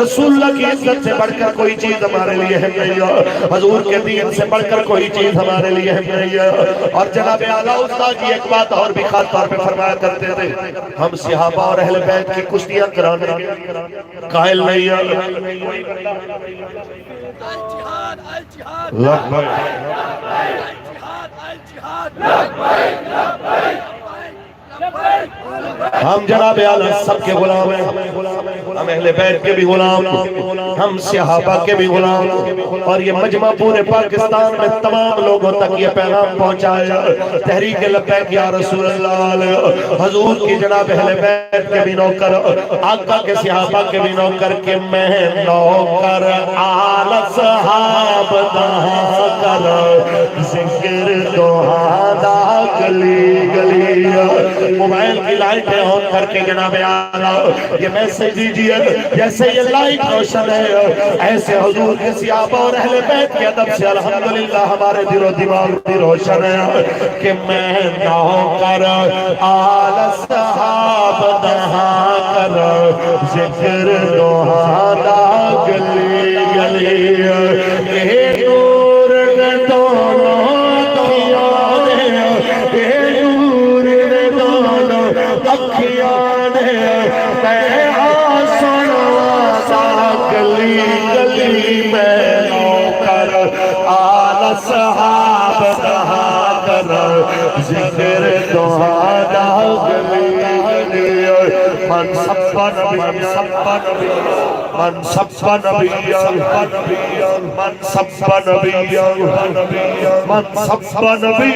رسول اللہ کی عزت سے بڑھ کر کوئی چیز ہمارے لیے ہے نہیں ہے، حضور کے دین سے بڑھ کر کوئی چیز ہمارے لیے ہے نہیں ہے۔ اور جناب اعلیٰ استاد جی ایک بات اور بھی خاص طور پہ فرمایا کرتے تھے، ہم صحابہ اور اہل بیت کی کشتیاں کرانے کے قائل نہیں ہیں۔ ہم جناب اعلیٰ سب کے غلام ہیں، ہم اہل بیت کے بھی غلام، ہم صحابہ کے بھی غلام، اور یہ مجمع پورے پاکستان میں تمام لوگوں تک یہ پیغام پہنچایا، تحریک لبیک یا رسول اللہ، حضور کی جناب اہل بیت کے بھی نوکر، آقا کے صحابہ کے بھی نوکر، کہ میں نوکر آل صحاب دہا کر ذکر دوہادا گلی گلی۔ موبائل کی لائٹیں آن کر کے جناب اعلیٰ یہ میسج دیجئے، جیسے یہ لائٹ روشن ہے ایسے حضور کے صحابہ اور اہل بیت کے ادب سے الحمدللہ ہمارے دل و دماغ بھی روشن ہے، کہ میں نوکر آل صحاب دہا کر ذکر دوہادا گلی گلی۔ اے نور نے دونوں اکھیاں نے میں آسان آسا گلی گلی میں نوکر آل صحاب دہا کر ذکر دوہادا گلی گلی۔ من سب نبی من سب نبی من سب نبی من سب نبی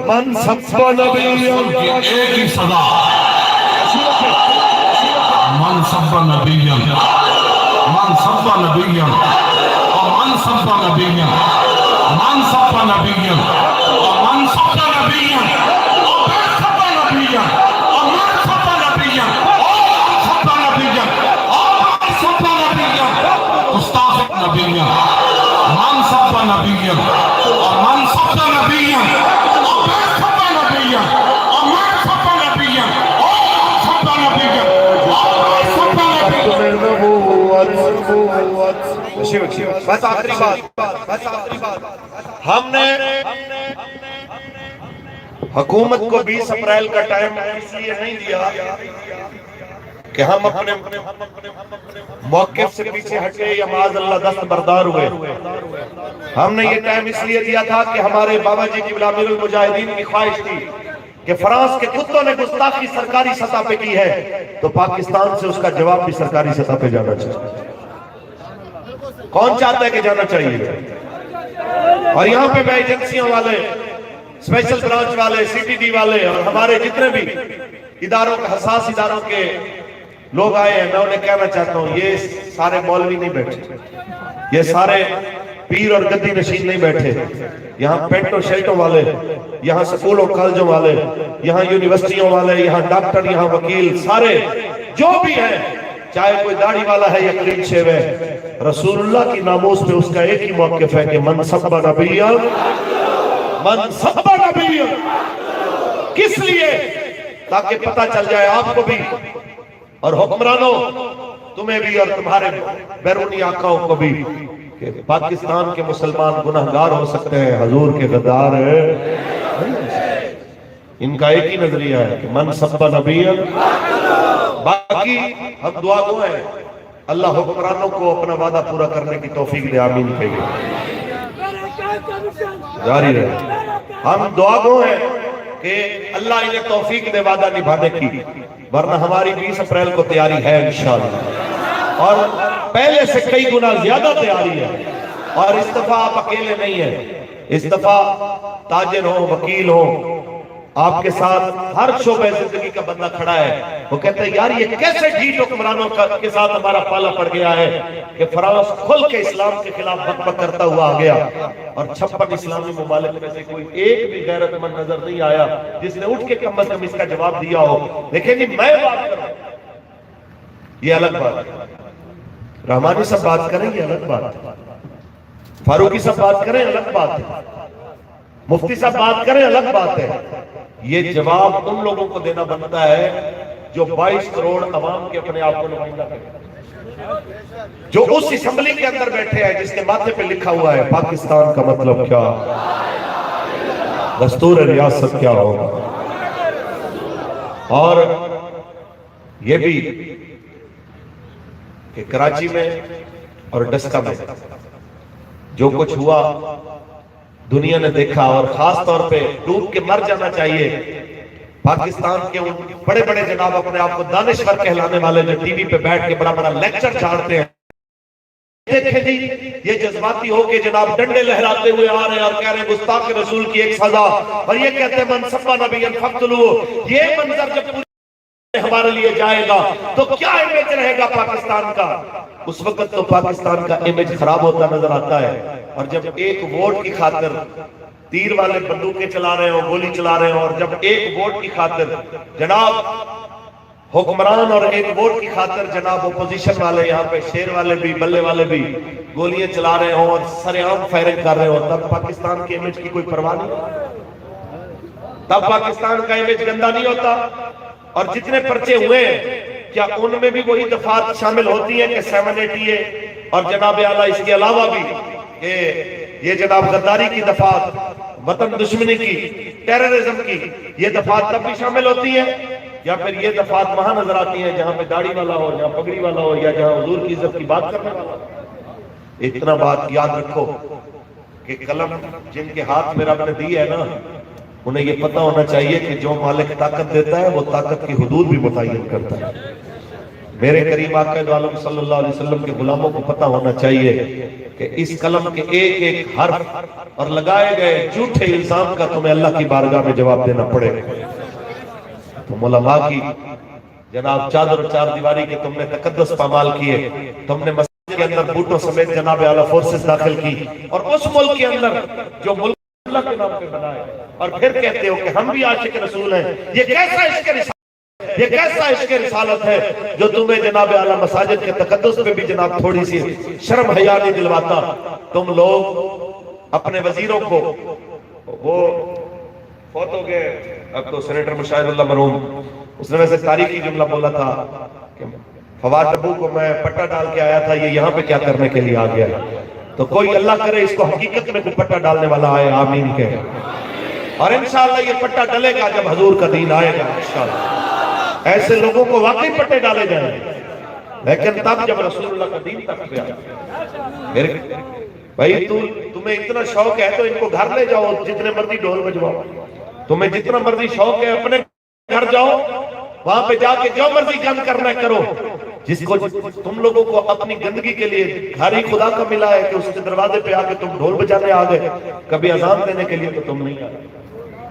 من سب نبی ایک ہی صدا، من سب نبی من سب نبی اور من سب نبی من سب نبی اور من سب نبی اور من سب نبی اور من سب نبی اور سب نبی اور سب نبی گستاخ نبی من سب نبی اور من سب نبی اور من سب نبی اور من سب نبی اور سب نبی اور سب نبی۔ بس آخری بات، ہم نے حکومت کو 20 اپریل کا ٹائم اس لیے نہیں دیا کہ ہم اپنے موقف سے پیچھے ہٹے یا معاذ اللہ دست بردار ہوئے۔ ہم نے یہ ٹائم اس لیے دیا تھا کہ ہمارے بابا جی قبلہ امیر المجاہدین کی خواہش تھی کہ فرانس کے کتوں نے گستاخی سرکاری سطح پہ کی ہے تو پاکستان سے اس کا جواب بھی سرکاری سطح پہ جانا چاہیے۔ کون چاہتا ہے کہ جانا چاہیے؟ اور یہاں پہ میں ایجنسیوں والے، اسپیشل برانچ والے، سی ٹی ڈی والے اور ہمارے جتنے بھی اداروں کے حساس اداروں کے لوگ آئے ہیں، میں انہیں کہنا چاہتا ہوں یہ سارے مولوی نہیں بیٹھے، یہ سارے پیر اور گدی نشین نہیں بیٹھے، یہاں پینٹوں شرٹوں والے، یہاں سکولوں کالجوں والے، یہاں یونیورسٹیوں والے، یہاں ڈاکٹر، یہاں وکیل، سارے جو بھی ہیں، چاہے کوئی داڑھی والا ہے یا کلین شیو ہے، رسول اللہ کی ناموس میں اس کا ایک ہی موقف ہے کہ من سب نبی من سب نبی۔ کس لیے؟ تاکہ پتہ چل جائے آپ کو بھی اور حکمرانوں تمہیں بھی اور تمہارے بیرونی آقاؤں کو بھی کہ پاکستان کے مسلمان گناہگار ہو سکتے ہیں، حضور کے غدار ہیں۔ ان کا ایک ہی نظریہ ہے کہ من سب نبی۔ باقی ہم دعا گو ہیں اللہ حکمرانوں کو اپنا وعدہ پورا کرنے کی توفیق دے، آمین کہیے، جاری رہے۔ ہم دعا گو ہیں کہ اللہ انہیں توفیق دے وعدہ نبھانے کی، ورنہ ہماری 20 اپریل کو تیاری ہے انشاءاللہ، اور پہلے سے کئی گنا زیادہ تیاری ہے، اور اس دفعہ آپ اکیلے نہیں ہیں، اس دفعہ تاجر ہوں، وکیل ہوں، آپ کے ساتھ ہر شعبہ زندگی کا بندہ کھڑا ہے، وہ کہتے ہیں یار یہ کیسے ڈھیٹ حکمرانوں کے ساتھ ہمارا پالا پڑ گیا ہے کہ فرانس کھل کے اسلام کے خلاف بک کرتا ہوا آ گیا، اور 56 اسلامی ممالک میں سے کوئی ایک بھی غیرت مند نظر نہیں آیا جس نے اٹھ کے کم از کم اس کا جواب دیا ہو۔ لیکن جی میں بات کر رہا ہوں یہ الگ بات ہے، رحمانی صاحب بات کریں یہ الگ بات ہے، فاروقی صاحب بات کریں الگ بات ہے، مفتی صاحب بات کریں الگ بات ہے۔ یہ جواب ان لوگوں کو دینا بنتا ہے جو 22 کروڑ عوام کے اپنے آپ کو نمائندہ کریں، جو اس اسمبلی کے اندر بیٹھے ہیں جس کے ماتھے پہ لکھا ہوا ہے پاکستان کا مطلب کیا، دستور ریاست کیا ہوگا۔ اور یہ بھی کہ کراچی میں اور ڈسکا میں جو کچھ ہوا دنیا نے دیکھا، اور خاص طور پہ ڈوب کے مر جانا چاہیے پاکستان کے ان بڑے بڑے جناب اپنے آپ کو دانشور کہلانے والے جو ٹی وی پہ بیٹھ کے بڑا بڑا لیکچر جھاڑتے ہیں۔ دیکھیں جی یہ جذباتی ہو کے جناب ڈنڈے لہراتے ہوئے آ رہے ہیں اور کہہ رہے ہیں گستاخ رسول کی ایک سزا، اور یہ کہتے ہیں من سب نبی فقتلوہ۔ یہ منظر جب پوری ہمارے لیے جائے گا تو کیا امیج رہے گا پاکستان کا؟ اس وقت تو پاکستان کا امیج خراب ہوتا نظر آتا ہے، اور جب ایک ووٹ کی خاطر تیر والے بندوقیں چلا رہے ہوں، گولی چلا رہے ہوں، اور جب ایک ووٹ کی خاطر جناب حکمران اور ایک ووٹ کی خاطر جناب اپوزیشن والے یہاں پہ شیر والے بھی بلے والے بھی گولیاں چلا رہے ہوں اور سر عام فائرنگ کر رہے ہوں، تب پاکستان کے امیج کی کوئی پرواہ نہیں، تب پاکستان کا امیج گندا نہیں ہوتا۔ اور جتنے پرچے ہوئے ہیں کیا ان میں بھی وہی دفعات شامل ہوتی ہیں کہ 780 اور جناب اعلیٰ اس کے علاوہ بھی کہ یہ جناب غداری کی دفعات، وطن دشمنی کی، ٹیررزم کی، یہ دفعات تب بھی شامل ہوتی ہیں، یا پھر یہ دفعات وہاں نظر آتی ہیں جہاں پہ داڑھی والا ہو، جہاں پگڑی والا ہو، یا جہاں حضور کی عزت کی بات کرنے والا ہو؟ اتنا بات یاد رکھو کہ قلم جن کے ہاتھ میں رب نے دی ہے نا، انہیں یہ پتہ ہونا چاہیے کہ جو مالک طاقت دیتا ہے وہ طاقت کی حدود بھی متعین کرتا ہے۔ میرے کریم آقا دو عالم صلی اللہ علیہ وسلم کے غلاموں کو پتہ ہونا چاہیے کہ اس قلم کے ایک ایک حرف اور لگائے گئے جھوٹے الزام کا تمہیں اللہ کی بارگاہ میں جواب دینا پڑے گا۔ تم علماء کی جناب چادر و چار دیواری کے تم نے تقدس پامال کیے، تم نے مسجد کے اندر بوٹوں سمیت جناب اعلیٰ فورسز داخل کی، اور اس ملک کے اندر جو ملک اللہ کے نام پہ بنائے، اور پھر کہتے ہو کہ ہم بھی عاشق رسول ہیں۔ یہ کیسا عشق رسالت ہے، یہ کیسا عشق رسالت ہے جو تمہیں جناب اعلیٰ مساجد کے تقدس پہ بھی جناب تھوڑی سی شرم حیا نہیں دلواتا؟ تم لوگ اپنے وزیروں کو، وہ فوت ہو گئے اب تو سینیٹر مشاہد اللہ مرحوم، اس نے ویسے تاریخی جملہ بولا تھا کہ فواد ابو کو میں پٹا ڈال کے آیا تھا، یہ یہاں پہ کیا کرنے کے لیے آ گیا؟ تو کوئی اللہ کرے اس کو حقیقت میں کوئی پٹا ڈالنے والا آئے، آمین کہے، اور انشاءاللہ یہ پٹا ڈلے گا جب حضور کا دین آئے گا انشاءاللہ۔ ایسے لوگوں کو واقعی پٹے ڈالے جائیں، لیکن تب جب رسول اللہ کا دین تک پہ آئے۔ بھائی تمہیں اتنا شوق ہے تو ان کو گھر لے جاؤ، جتنے مرضی ڈھول بجواؤ، تمہیں جتنا مرضی شوق ہے اپنے گھر جاؤ، وہاں پہ جا کے جو مرضی جنگ کرنا کرو۔ جس کو تم لوگوں کو اپنی گندگی کے لیے گھر ہی خدا کا ملا ہے کہ اس کے دروازے پہ آ کے تم ڈھول بجانے آ گئے، کبھی اذان دینے کے لیے تو تم نہیں آئے،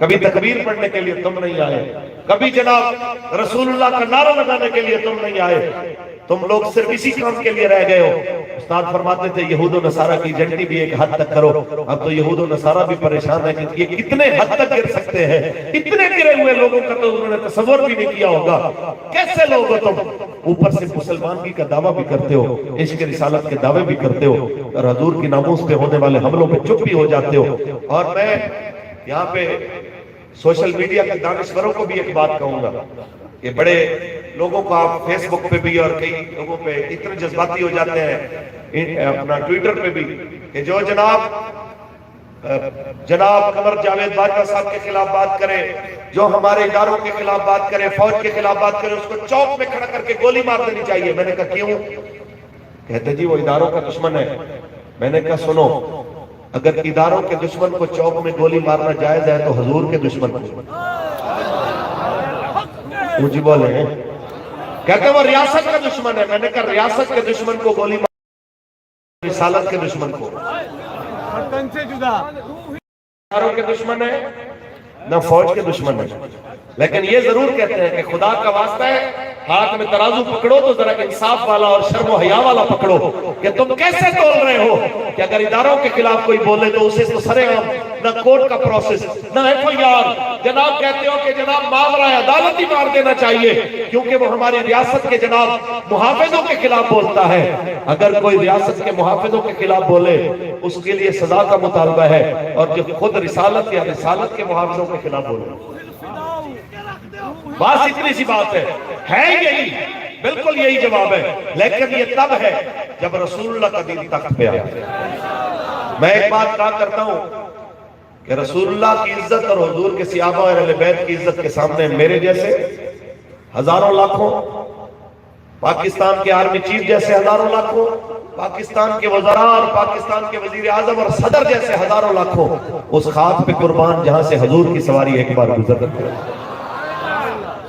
کبھی تکبیر پڑھنے کے لیے تم نہیں آئے، کبھی جناب رسول اللہ کا نعرہ لگانے کے لیے تم نہیں آئے، تم لوگ صرف اسی کام کے لیے رہ گئے ہو۔ استاد فرماتے تھے یہود و نصارہ کی جنٹی بھی ایک حد تک کرو، اب تو یہود و نصارہ بھی پریشان ہے کہ یہ کتنے حد تک گر سکتے ہیں، اتنے گرے ہوئے لوگوں کا تو انہوں نے تصور بھی نہیں کیا ہوگا۔ کیسے لوگ ہو تم، اوپر سے مسلمانگی کا دعویٰ بھی کرتے ہو، عشق رسالت کے دعوے بھی کرتے ہو، اور حضور کی ناموس پہ ہونے والے حملوں پہ چپ بھی ہو جاتے ہو۔ اور میں یہاں پہ سوشل میڈیا کے دانشوروں کو بھی ایک بات کہوں گا کہ بڑے لوگوں کو آپ فیس بک پہ بھی اور کئی لوگوں پہ اتنے جذباتی ہو جاتے ہیں، اپنا ٹویٹر پہ بھی، کہ جو جناب قمر جاوید باجوہ صاحب کے خلاف بات کرے، جو ہمارے اداروں کے خلاف بات کرے، فوج کے خلاف بات کرے، اس کو چوک میں کھڑا کر کے گولی مار دینی چاہیے۔ میں نے کہا کیوں؟ کہتے جی وہ اداروں کا دشمن ہے۔ میں نے کہا سنو، اگر اداروں کے دشمن کو چوک میں گولی مارنا جائز ہے تو حضور کے دشمن کو مجھے بولے ہیں، کہتے وہ ریاست کا دشمن ہے۔ میں نے کہا ریاست کے دشمن کو گولی مارنا، رسالت کے دشمن کو وطن سے جدا ہتھیاروں کے دشمن ہیں نہ فوج کے دشمن ہیں، لیکن یہ ضرور کہتے ہیں کہ خدا کا واسطہ ہے ہاتھ میں ترازو پکڑو تو ذرا انصاف والا اور شرم و حیا والا پکڑو، کہ تم کیسے تول رہے ہو کہ اگر اداروں کے خلاف کوئی بولے تو اسے تو سرے عام نہ کورٹ کا پروسیس نہ FIR، جناب کہتے ہو کہ جناب معاملہ عدالت ہی مار دینا چاہیے کیونکہ وہ ہماری ریاست کے جناب محافظوں کے خلاف بولتا ہے۔ اگر کوئی ریاست کے محافظوں کے خلاف بولے اس کے لیے سزا کا مطالبہ ہے، اور جو خود رسالت یا رسالت کے محافظوں کے خلاف بولے، بس اتنی سی بات ہے یہی، بالکل یہی جواب ہے۔ لیکن یہ تب ہے جب رسول اللہ کا دین تخت پہ آیا۔ میں ایک بات کہا کرتا ہوں کہ رسول اللہ کی عزت اور حضور کے صحابہ اور اہل بیت کی عزت کے سامنے میرے جیسے ہزاروں لاکھوں، پاکستان کے آرمی چیف جیسے ہزاروں لاکھوں، پاکستان کے وزراء اور پاکستان کے وزیر اعظم اور صدر جیسے ہزاروں لاکھوں اس خاک پہ قربان جہاں سے حضور کی سواری ایک بار گزر کرتے ہیں۔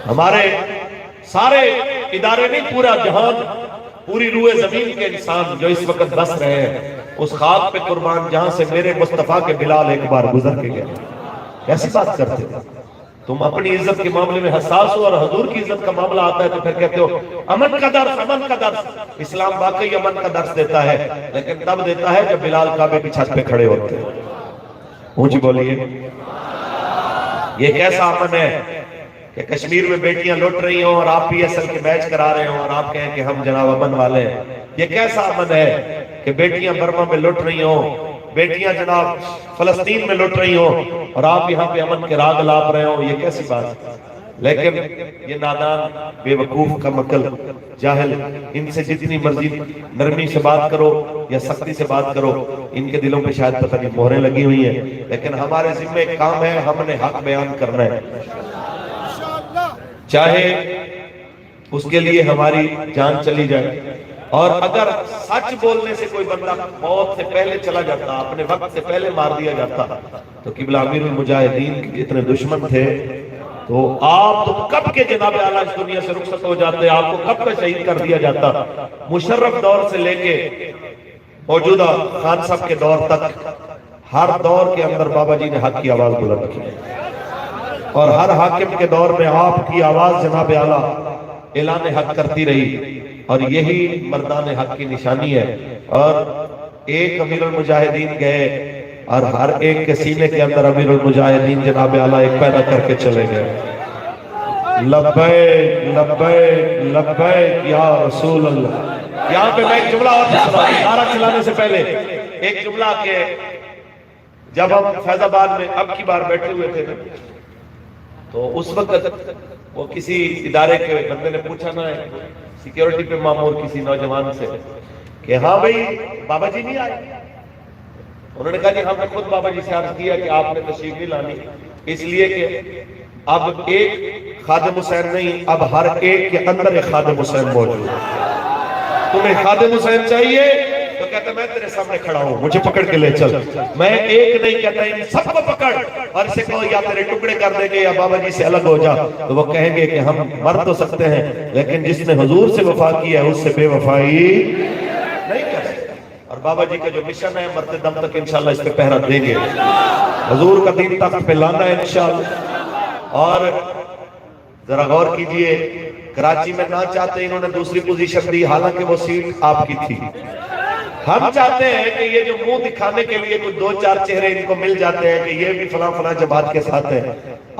ہمارے سارے ادارے نہیں، پورا جہان، پوری روئے زمین کے انسان جو اس وقت بس رہے ہیں اس خاک پہ قربان جہاں سے میرے مصطفیٰ کے بلال ایک بار گزر کے گئے۔ ایسی بات کرتے ہو تم، اپنی عزت کے معاملے میں حساس ہو اور حضور کی عزت کا معاملہ آتا ہے تو پھر کہتے ہو امن کا درس، امن کا درس۔ اسلام واقعی امن کا درس دیتا ہے، لیکن تب دیتا ہے جب بلال کعبے کی چھت پہ کھڑے ہوتے ہیں۔ اونچی بولیے، یہ کیسا امن ہے کہ کشمیر میں بیٹیاں لٹ رہی ہوں اور آپ PSL کے میچ کرا رہے ہوں اور آپ کہیں کہ ہم جناب امن والے ہیں؟ یہ کیسا امن ہے کہ بیٹیاں برما میں لٹ رہی ہوں، بیٹیاں جناب فلسطین میں لٹ رہی ہوں اور آپ یہاں پہ امن کے راگ لاپ رہے ہوں؟ یہ کیسی بات؟ لیکن یہ نادان، بے وقوف، کم عقل، جاہل، ان سے جتنی مرضی نرمی سے بات کرو یا سختی سے بات کرو، ان کے دلوں پہ شاید پتہ نہیں مہریں لگی ہوئی ہیں، لیکن ہمارے ذمہ ایک کام ہے، ہم نے حق بیان کرنا ہے، چاہے اس کے لیے ہماری جان چلی جائے۔ اور اگر سچ بولنے سے کوئی بندہ موت سے پہلے چلا جاتا، اپنے وقت سے پہلے مار دیا جاتا، تو قبلہ امیر المجاہدین کے اتنے دشمن تھے تو آپ تو کب کے جناب اعلیٰ اس دنیا سے رخصت ہو جاتے، آپ کو کب کا شہید کر دیا جاتا۔ مشرف دور سے لے کے موجودہ خان صاحب کے دور تک ہر دور کے اندر بابا جی نے حق کی آواز بلند کی، اور ہر حاکم کے دور میں آپ کی آواز جناب اعلیٰ اعلان حق کرتی رہی، اور یہی مردان حق کی نشانی ہے۔ اور ایک امیر المجاہدین گئے اور ہر ایک کے سینے کے اندر امیر المجاہدین جناب اعلیٰ ایک پیدا کر کے چلے گئے۔ لبیک لبیک لبیک یا رسول اللہ۔ یہاں پہ میں ایک جملہ اور نعرہ چلانے سے پہلے ایک جملہ کہ جب ہم فیض آباد میں اب کی بار بیٹھے ہوئے تھے تو اس وقت وہ کسی ادارے کے بندے نے پوچھا نا سیکیورٹی پہ مامور کسی نوجوان سے کہ ہاں بھئی بابا جی نہیں آئے؟ انہوں نے کہا جی ہم نے خود بابا جی سے عرض کیا کہ آپ نے تشریف نہیں لانی، اس لیے کہ اب ایک خادم حسین نہیں، اب ہر ایک کے اندر ایک خادم حسین موجود ہے۔ تمہیں خادم حسین چاہیے تو کہتا میں تیرے سامنے کھڑا ہوں، مجھے پکڑ کے لے چل۔ میں ایک نہیں کہتا ان سب کو پکڑ اور اسے کہو یا تیرے ٹکڑے کر دیں گے یا بابا جی سے الگ ہو جا، تو وہ کہیں گے کہ ہم مر تو سکتے ہیں لیکن جس نے حضور سے وفا کی ہے اس سے بے وفائی نہیں کر سکتے۔ اور بابا جی کا جو مشن ہے مرتے دم تک انشاءاللہ اس پہ پہرا دیں گے، حضور کا دین تخت پہ لانا ہے انشاءاللہ۔ اور ذرا غور کیجئے، کراچی میں نہ چاہتے انہوں نے دوسری پوزیشن دی، حالانکہ وہ سیٹ آپ کی تھی۔ ہم چاہتے ہیں کہ یہ جو منہ دکھانے کے لیے کچھ دو چار چہرے ان کو مل جاتے ہیں کہ یہ بھی فلاں فلاں جماعت کے ساتھ ہیں،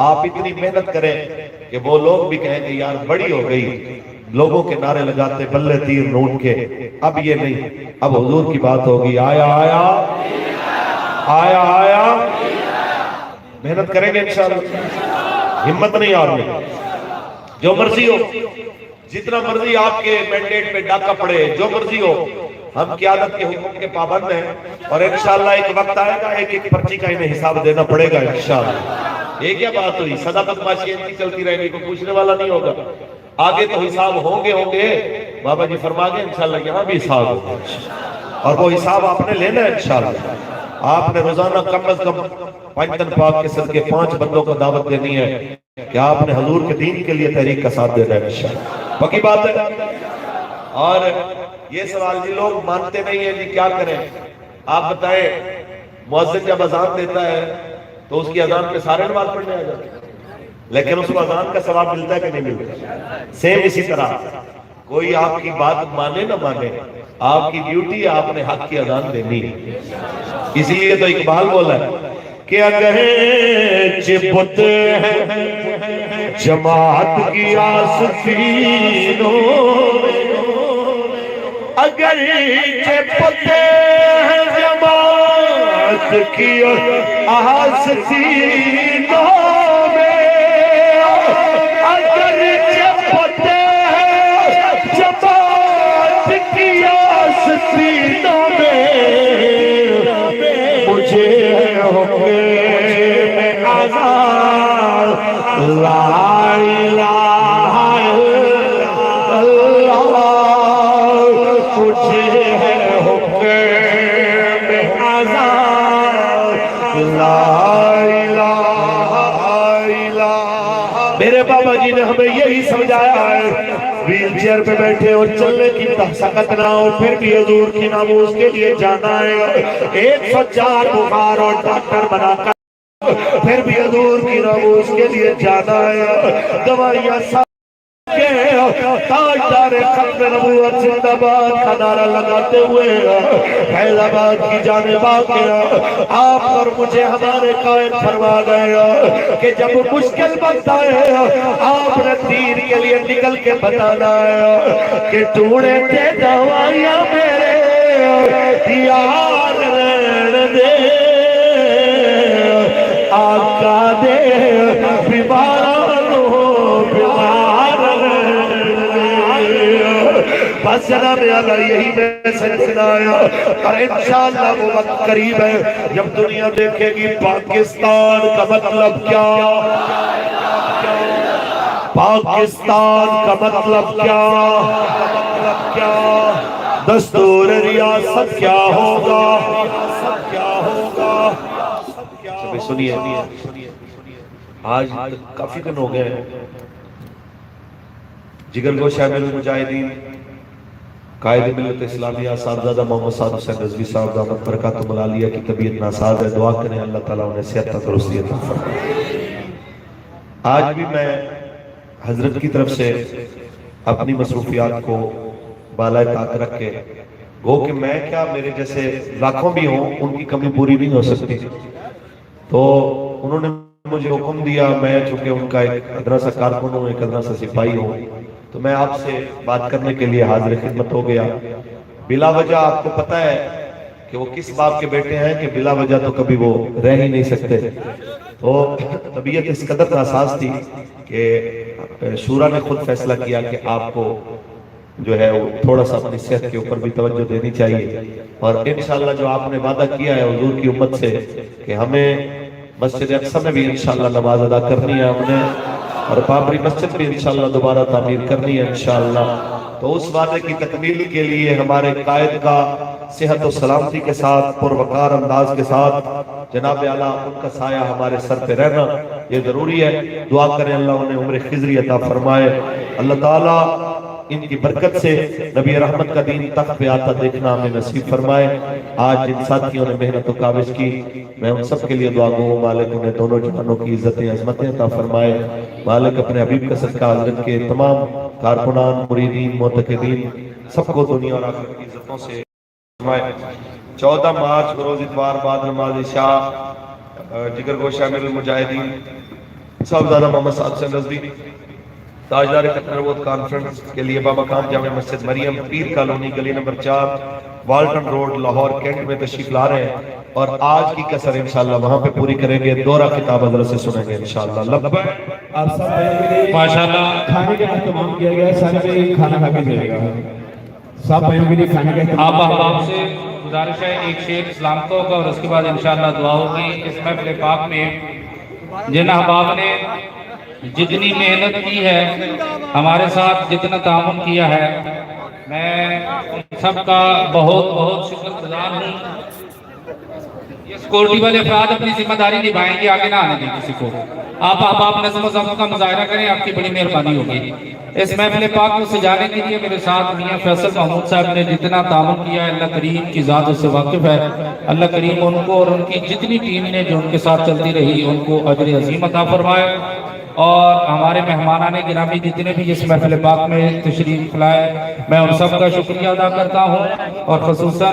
آپ اتنی محنت کریں کہ وہ لوگ بھی کہیں کہ یار بڑی ہو گئی، لوگوں کے نعرے لگاتے بلے تیر نوٹ کے، اب یہ نہیں، اب حضور کی بات ہوگی، آیا آیا آیا آیا، محنت کریں گے انشاءاللہ، ہمت نہیں ہارنی، جو مرضی ہو، جتنا مرضی آپ کے مینڈیٹ پہ ڈاکہ پڑے، جو مرضی ہو، ہم قیادت کے حکم کے پابند ہیں، اور انشاءاللہ ایک وقت آئے گا ایک ایک پرچی کا انہیں حساب دینا پڑے گا انشاءاللہ۔ یہ کیا بات ہوئی، سدا بدماشی کی چلتی رہے گی، کوئی پوچھنے والا نہیں ہوگا، آگے تو حساب ہوں گے، بابا جی فرما گئے انشاءاللہ یہاں بھی حساب ہوگا، اور وہ حساب آپ نے لینا ہے انشاءاللہ۔ آپ نے روزانہ کم از کم 5 دن پاک کے صدقے 5 بندوں کو دعوت دینی ہے کہ آپ نے حضور کے دین کے لیے تحریک کا ساتھ دینا ہے انشاءاللہ، پکی بات ہے۔ اور یہ سوال جی لوگ مانتے نہیں ہیں جی کیا کریں، آپ بتائیں، مؤذن جب اذان دیتا ہے تو اس کی اذان پہ سارے نماز پڑھنے آ جاتے ہیں، لیکن اس کو اذان کا ثواب ملتا ہے کہ نہیں ملتا؟ سیم اسی طرح کوئی آپ کی بات مانے نہ مانے، آپ کی ڈیوٹی ہے آپ نے حق کی اذان دینی۔ اسی لیے تو اقبال بولا ہے کہ اگر بت ہے جماعت کی آستینوں میں، اگر بت ہے جماعت کی آستینوں میں، اگر بت ہے جماعت کی آستینوں میں، مجھے آزاد لا الہ الا اللہ، مجھے ہے حکم آزاد لا الہ الا اللہ۔ میرے بابا جی نے ہمیں یہی سمجھایا ہے، ویل چیئر پہ بیٹھے اور چلنے کی طاقت نہ ہو، پھر بھی حضور کی ناموس کے لیے جانا ہے، 104 بخار اور ڈاکٹر بنا کر پھر بھی حضور کی ناموس کے لیے جانا ہے، دوائیاں سب کے تاجدار ختم نبوت زندہ باد کا نعرہ لگاتے ہوئے فیض آباد کی جانب آ گیا۔ آپ اور مجھے ہمارے قائد فرما گئے کہ جب مشکل بنتا ہے آپ نے دین کے لیے نکل کے بتانا ہے کہ ڈھونڈے تھے دوائیاں میرے یار رہن دے، آقا دے بیماروں بیمار بس جناب اعلیٰ یہی میسج سنایا۔ اور انشاءاللہ وہ وقت قریب ہے جب دنیا دیکھے گی پاکستان کا مطلب کیا، پاکستان کا مطلب کیا، دستور ریاست کیا ہوگا، کیا ہوگا۔ سنیے آج کافی دن ہو گئے جگر گوشہ امیر المجاہدین قائد ملت اسلامیہ صاحبزادہ محمد سعد حسین رضوی صاحب دامت برکاتہ ملالیہ کی طبیعت ناساز ہے، دعا کریں اللہ تعالیٰ انہیں صحت تندرستی عطا فرمائے۔ آج بھی میں حضرت کی طرف سے اپنی مصروفیات کو بالائے طاق رکھ کے، گو کہ میں کیا میرے جیسے لاکھوں بھی ہوں ان کی کمی پوری نہیں ہو سکتی، تو انہوں نے مجھے حکم دیا، میں چونکہ ان کا ایک ادنا سا کارکن ہوں، ایک ادنا سا سپاہی ہوں، تو میں آپ سے بات کرنے کے لیے حاضر خدمت ہو گیا۔ بلا وجہ آپ کو پتہ ہے کہ وہ کس باپ کے بیٹے ہیں کہ بلا وجہ تو کبھی وہ رہ ہی نہیں سکتے، تو طبیعت اس قدر ناساز تھی کہ شورا نے خود فیصلہ کیا کہ آپ کو جو ہے وہ تھوڑا سا اپنی صحت کے اوپر بھی توجہ دینی چاہیے، اور انشاءاللہ جو آپ نے وعدہ کیا ہے حضور کی امت سے کہ ہمیں مسجد اقصی میں بھی انشاءاللہ نماز ادا کرنی ہے ہم نے، اور بابری مسجد بھی انشاءاللہ دوبارہ تعمیر کرنی ہے انشاءاللہ، تو اس وعدے کی تکمیل کے لیے ہمارے قائد کا صحت و سلامتی کے ساتھ پروقار انداز کے ساتھ جناب اعلیٰ ان کا سایہ ہمارے سر پہ رہنا یہ ضروری ہے۔ دعا کریں اللہ انہیں عمر خضری عطا فرمائے، اللہ تعالیٰ ان کی برکت سے نبی رحمت کا دین تخت پہ آتا دیکھنا ہمیں نصیب فرمائے۔ آج جن ساتھیوں نے محنت و کاوش کی میں ان سب کے لیے دعا گو، مالک انہیں دونوں جہانوں کی عزتیں عظمتیں عطا فرمائے، مالک اپنے حبیب کا صدقہ حضرت کے تمام کارکنان مریدین معتقدین سب کو دنیا اور آخرت کی عزتوں سے فرمائے۔ 14 مارچ بروز اتوار بعد نماز عشاء جگر گوشہ امیر المجاہدین صاحبزادہ محمد سعد حسین رضوی تاجدار ختم نبوت کانفرنس کے لیے بابا کام جامع مسجد مریم پیر کالونی گلی number 4 Walton road Lahore cantt میں تشریف لا رہے ہیں، اور آج کی کسر انشاءاللہ وہاں پہ پوری کریں گے، دورہ خطاب حضرت سے سنیں گے انشاءاللہ۔ لبیک آپ سب بھائیوں ماشاءاللہ کھانے کا اہتمام کیا گیا ہے، سارے میں کھانا کھا کے جائے گا، سب بھائیوں کے لیے کھانے کا اہتمام آپ احباب سے گزارش ہے ایک شیر اسلام کو ہوگا اور اس کے بعد انشاءاللہ دعا ہوگی۔ اس محفل پاک میں جن احباب نے جتنی محنت کی ہے ہمارے ساتھ جتنا تعاون کیا ہے، میں ان سب کا بہت بہت شکر گزار ہوں۔ یہ سیکورٹی والے افراد اپنی ذمہ داری نبھائیں گے، آگے نہ آنے دیں کسی کو۔ آپ احباب نظم و ضبط کا مظاہرہ کریں، آپ کی بڑی مہربانی ہوگی۔ اس محفل پاک کو سجانے کے لیے میرے ساتھ میاں فیصل محمود صاحب نے جتنا تعاون کیا ہے، اللہ کریم کی ذات اس سے واقف ہے۔ اللہ کریم ان کو اور ان کی جتنی ٹیم نے جو ان کے ساتھ چلتی رہی ان کو اجر عظیم عطا فرمائے، اور ہمارے مہمانان گرامی جتنے بھی اس محفل پاک میں تشریف لائے میں ان سب کا شکریہ ادا کرتا ہوں، اور خصوصاً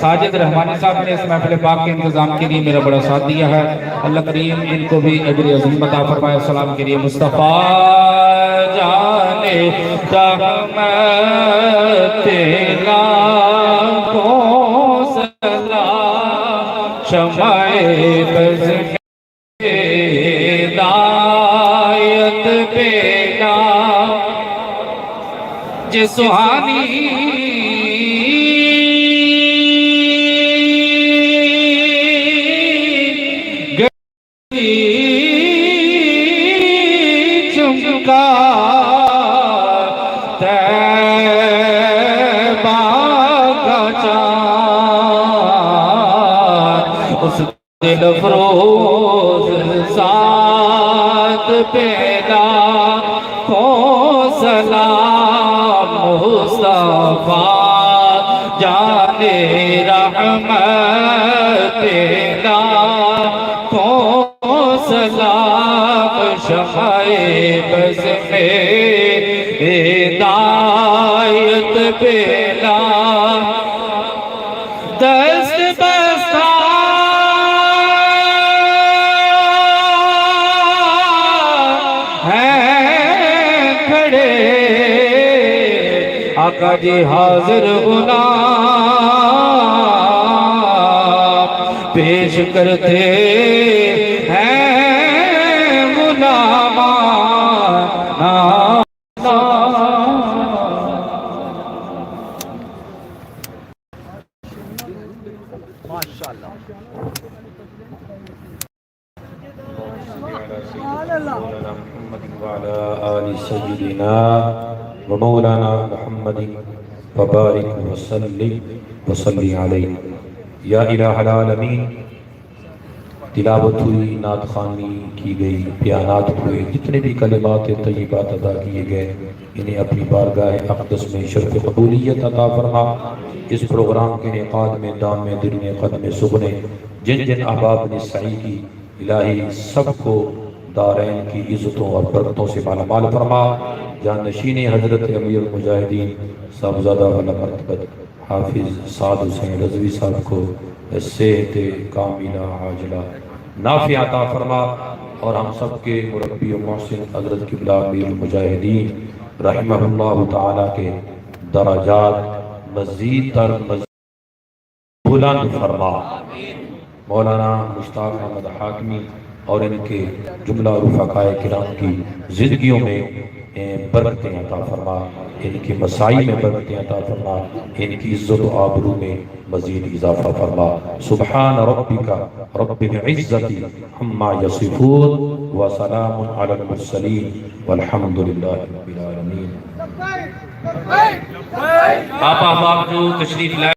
ساجد رحمانی صاحب نے اس محفل پاک کے انتظام کے لیے میرا بڑا ساتھ دیا ہے۔ اللہ کریم ان کو بھی اجر عظیم عطا فرمائے۔ السلام کے لیے مصطفیٰ جانے رحمت لاکھوں سلام، شمع بز ہدایت پیدا جس سہانی چمکا طیبہ کا چاند، اس دل فروز ساتھ پیدا کو سلام، مصطفیٰ جانے رحمت پیدا کو سلام، شمع بز میں ہدایت پیدا، دست بستہ ہیں کھڑے آقا جی حاضر غلام، پیش کرتے ہیں غلامان۔ وعلى آل سيدنا ومولانا محمد وبارك وصلي عليه یا الہ العالمین۔ تلاوت ہوئی، نعت خوانی کی گئی، بیانات ہوئے، جتنے بھی کلمات طیبات ادا کیے گئے انہیں اپنی بارگاہ اقدس میں شرف قبولیت عطا فرما۔ اس پروگرام کے انعقاد میں دام میں دل میں قدم سغنے جن جن احباب نے سعی کی، الہی سب کو دارین کی عزتوں اور برکتوں سے مالا مال فرما۔ جانشین حضرت امیر المجاہدین صاحبزادہ والا مرتبت حافظ سعد حسین رضوی صاحب کو صحت کاملہ عاجلہ نافع عطا فرما، اور ہم سب کے مربی و محسن حضرت قبلہ امیر المجاہدین رحمہ اللہ تعالیٰ کے درجات مزید تر بلند فرما۔ مولانا مشتاق احمد حاکمی اور ان کے جملہ رفقائے کرام کی زندگیوں میں برکتیں عطا فرما، ان کے مسائی میں برکتیں عطا فرما، ان کی عزت و آبرو میں مزید اضافہ فرما۔ سبحان ربک رب العزت عما یصفون وسلام علی المرسلین والحمد للہ رب العالمین۔ آپ احباب جو تشریف لائے